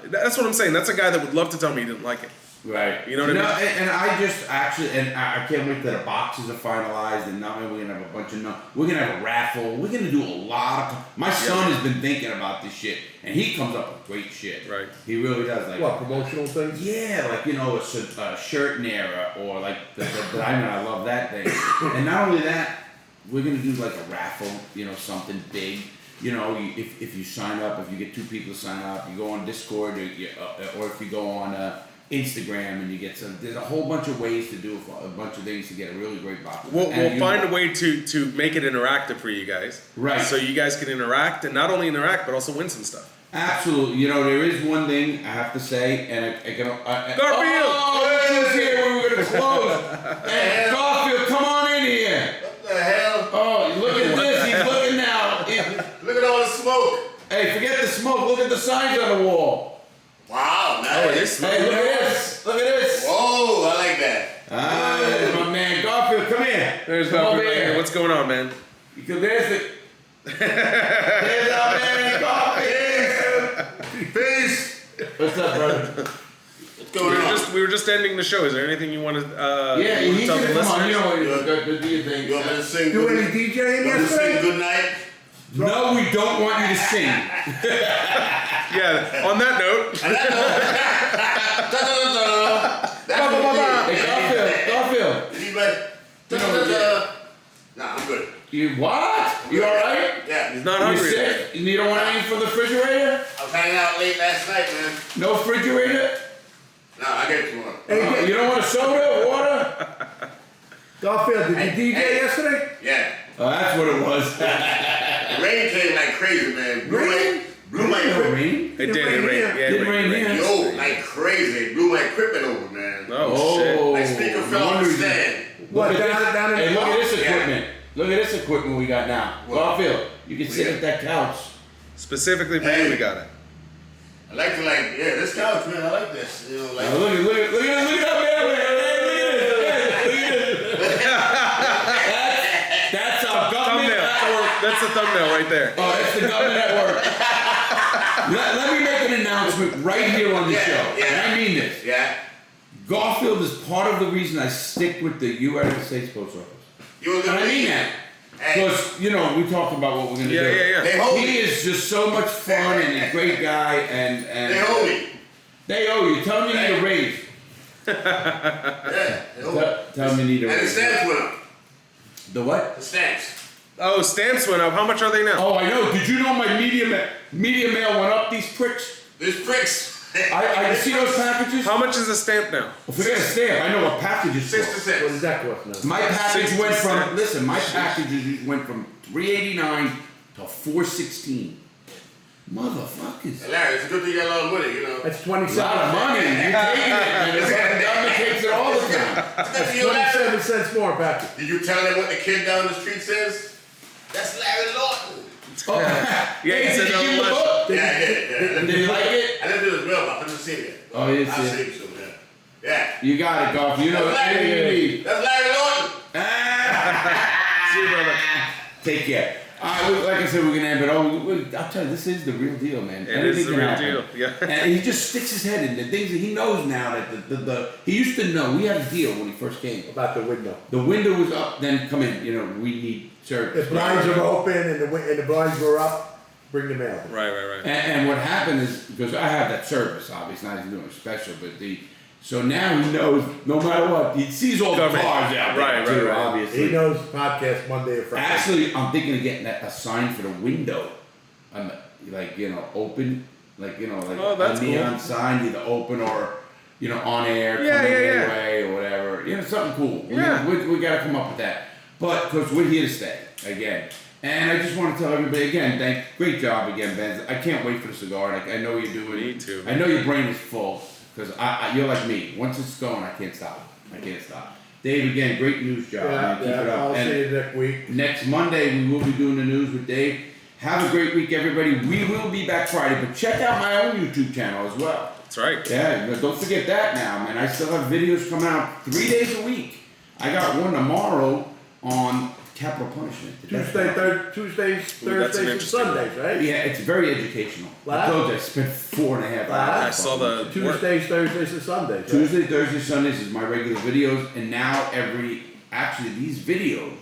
that's what I'm saying. That's a guy that would love to tell me he didn't like it. Right. You know what I mean? And I just I can't wait that the boxes are finalized, and not only we're gonna have a bunch of we're gonna have a raffle. We're gonna do a lot of. My son has been thinking about this shit, and he comes up with great shit. Right. He really does. What, promotional things? Yeah, a shirt Nera or the diamond. I love that thing. And not only that, we're gonna do a raffle. Something big. you know, if you sign up, if you get 2 people to sign up, you go on Discord, or if you go on Instagram and you get some. There's a whole bunch of ways to do a bunch of things to get a really great box. We'll find a way to make it interactive for you guys. Right. So you guys can interact, and not only interact, but also win some stuff. Absolutely. You know, there is one thing I have to say, and I can. Garfield! Oh, this was here when we were going to close. Hey, Garfield, come on in here. What the hell? Oh, look at this. He's looking now. Look at all the smoke. Hey, forget the smoke. Look at the signs on the wall. Wow, nice. Hey, look at this. Look at this. Whoa, I like that. Ah, my man. Garfield, come here. There's come over Garfield. here. What's going on, man? Because there's our man, Garfield. Peace. What's up, brother? What's going on? We were just ending the show. Is there anything you want to Yeah, he's tell the gonna come on. You listeners? know what do you think? You want me to sing? Do good- any DJing You want me to sing yesterday? good night? No, we don't want you to sing. Yeah. On that note, And Hey, Garfield. Nah, I'm good. You what? You all right? Yeah. he's not You hungry. sick? You don't want anything from the refrigerator? I was hanging out late last night, man. No refrigerator? Nah, I get it tomorrow. Hey, You don't want a soda, water? Garfield, did you DJ Hey. yesterday? Yeah. Oh, that's what it was. The rain came like crazy, man. Rain? Blew my No equipment. rain. It did. It rained. Yeah, Didn't rain here. Yo, like crazy. It blew my equipment over, man. Oh, shit. My speaker fell off the stand. What, Look at down this. in the Hey, look at this Yeah. equipment. Look at this equipment we got now. What? Garfield, you can sit Yeah. at that couch. Specifically for Hey. you, we got it. I like to this couch, man. I like this. You know, like. Now look at that man. Hey, look at this. That's our government Thumbnail. at work. That's the thumbnail right there. Oh, that's the government at work. Let me make an announcement right here on the Yeah, show. yeah. And I mean this. Yeah. Garfield is part of the reason I stick with the United States Post Office. You was And gonna I mean be that. Hey, Because, you know, we talked about what we're going to Yeah, do. yeah, yeah. they hold He me. is just so much fun and a great guy, and They hold me. They owe you. Tell me you need a raise. Yeah. They hold me. Tell me you need a And the raise. stamps went up. The what? The stamps. Oh, stamps went up. How much are they now? Oh, I know. Did you know my media mail went up? These pricks. There's pricks. I see those packages. How much is a stamp now? Well, forget a stamp. I know what packages 66. What does that cost now? My package went 60 from cents. listen. My packages went from $3.89 to $4.16. Motherfuckers. Larry, it's a good thing you got a lot of money, you know. That's A lot 27 of money. You're taking it, man. The fucking government takes it all the time. That's You, Larry. 27 cents more package. Did you tell them what the kid down the street says? That's Larry Lawton. Oh. Yeah, Hey, he said did you no give him the much. book? Yeah, I did. Yeah. Did you like it? I didn't do his mailbox. I didn't see it yet. Oh, you didn't I'll see it. see it soon, yeah. Yeah. You got it, Golf. You know That's anything you Larry. need. That's Larry Lawton. Ah. See you, brother. Take care. Like I said, we're gonna end, but I'll tell you, this is the real deal, man. It is the can real happen. deal. Yeah. And he just sticks his head in the things that he knows now that he used to know. We had a deal when he first came. About the window. The window was up, then come in. You know, we need service. If blinds are open and the blinds were up, bring the mail. Right. And what happened is, because I have that service, obviously, not even doing it special, but so now he knows no matter what, he sees all the Government. cars out there, Right, too, right. obviously. He knows podcast Monday or Friday. Actually, I'm thinking of getting a sign for the window. Like, you know, open, like, you know, like Oh, that's a neon sign, either open or, you know, on air, Yeah, coming yeah, your yeah. way or whatever. You know, something cool. Yeah. We got to come up with that. But, because we're here to stay, again. And I just want to tell everybody again, great job again, Benz. I can't wait for the cigar. Like, I know you're doing it. Me too. I know your brain is full, because you're like me. Once it's going, I can't stop. Dave, again, great news job, man. Keep it up. I'll And see you next week. next Monday, we will be doing the news with Dave. Have a great week, everybody. We will be back Friday, but check out my own YouTube channel as well. That's right. Yeah, don't forget that now, man. I still have videos coming out 3 days a week. I got one tomorrow on capital punishment. Tuesdays, Ooh, that's an Thursdays, and interesting Sundays, right? Yeah, it's very educational. I Wow. told you, I spent 4.5 Wow. hours. I saw the work. Tuesdays, Thursdays, and Sundays. Right? Tuesday, Thursday, Sundays is my regular videos, and now these videos,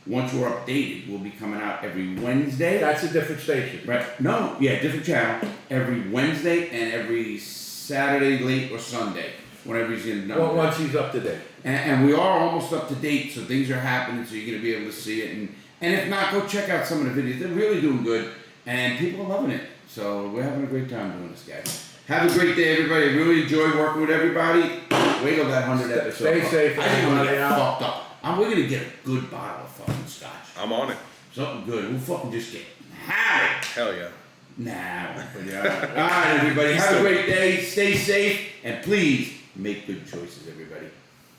once we're updated, will be coming out every Wednesday. That's a different station. Right? No, yeah, different channel. Every Wednesday and every Saturday late or Sunday, whenever he's in. Well, once he's up to date. And we are almost up to date, so things are happening, so you're gonna be able to see it. And if not, go check out some of the videos. They're really doing good. and people are loving it. So we're having a great time doing this, guys. Have a great day, everybody. I really enjoy working with everybody. Wait till that 100th episode. Stay safe, I think I'm gonna everybody get out. fucked up. We're gonna get a good bottle of fucking scotch. I'm on it. Something good. We'll fucking just get hammered. Hell yeah. Nah, but yeah. All right, everybody. Have a great day. Stay safe, and please make good choices, everybody.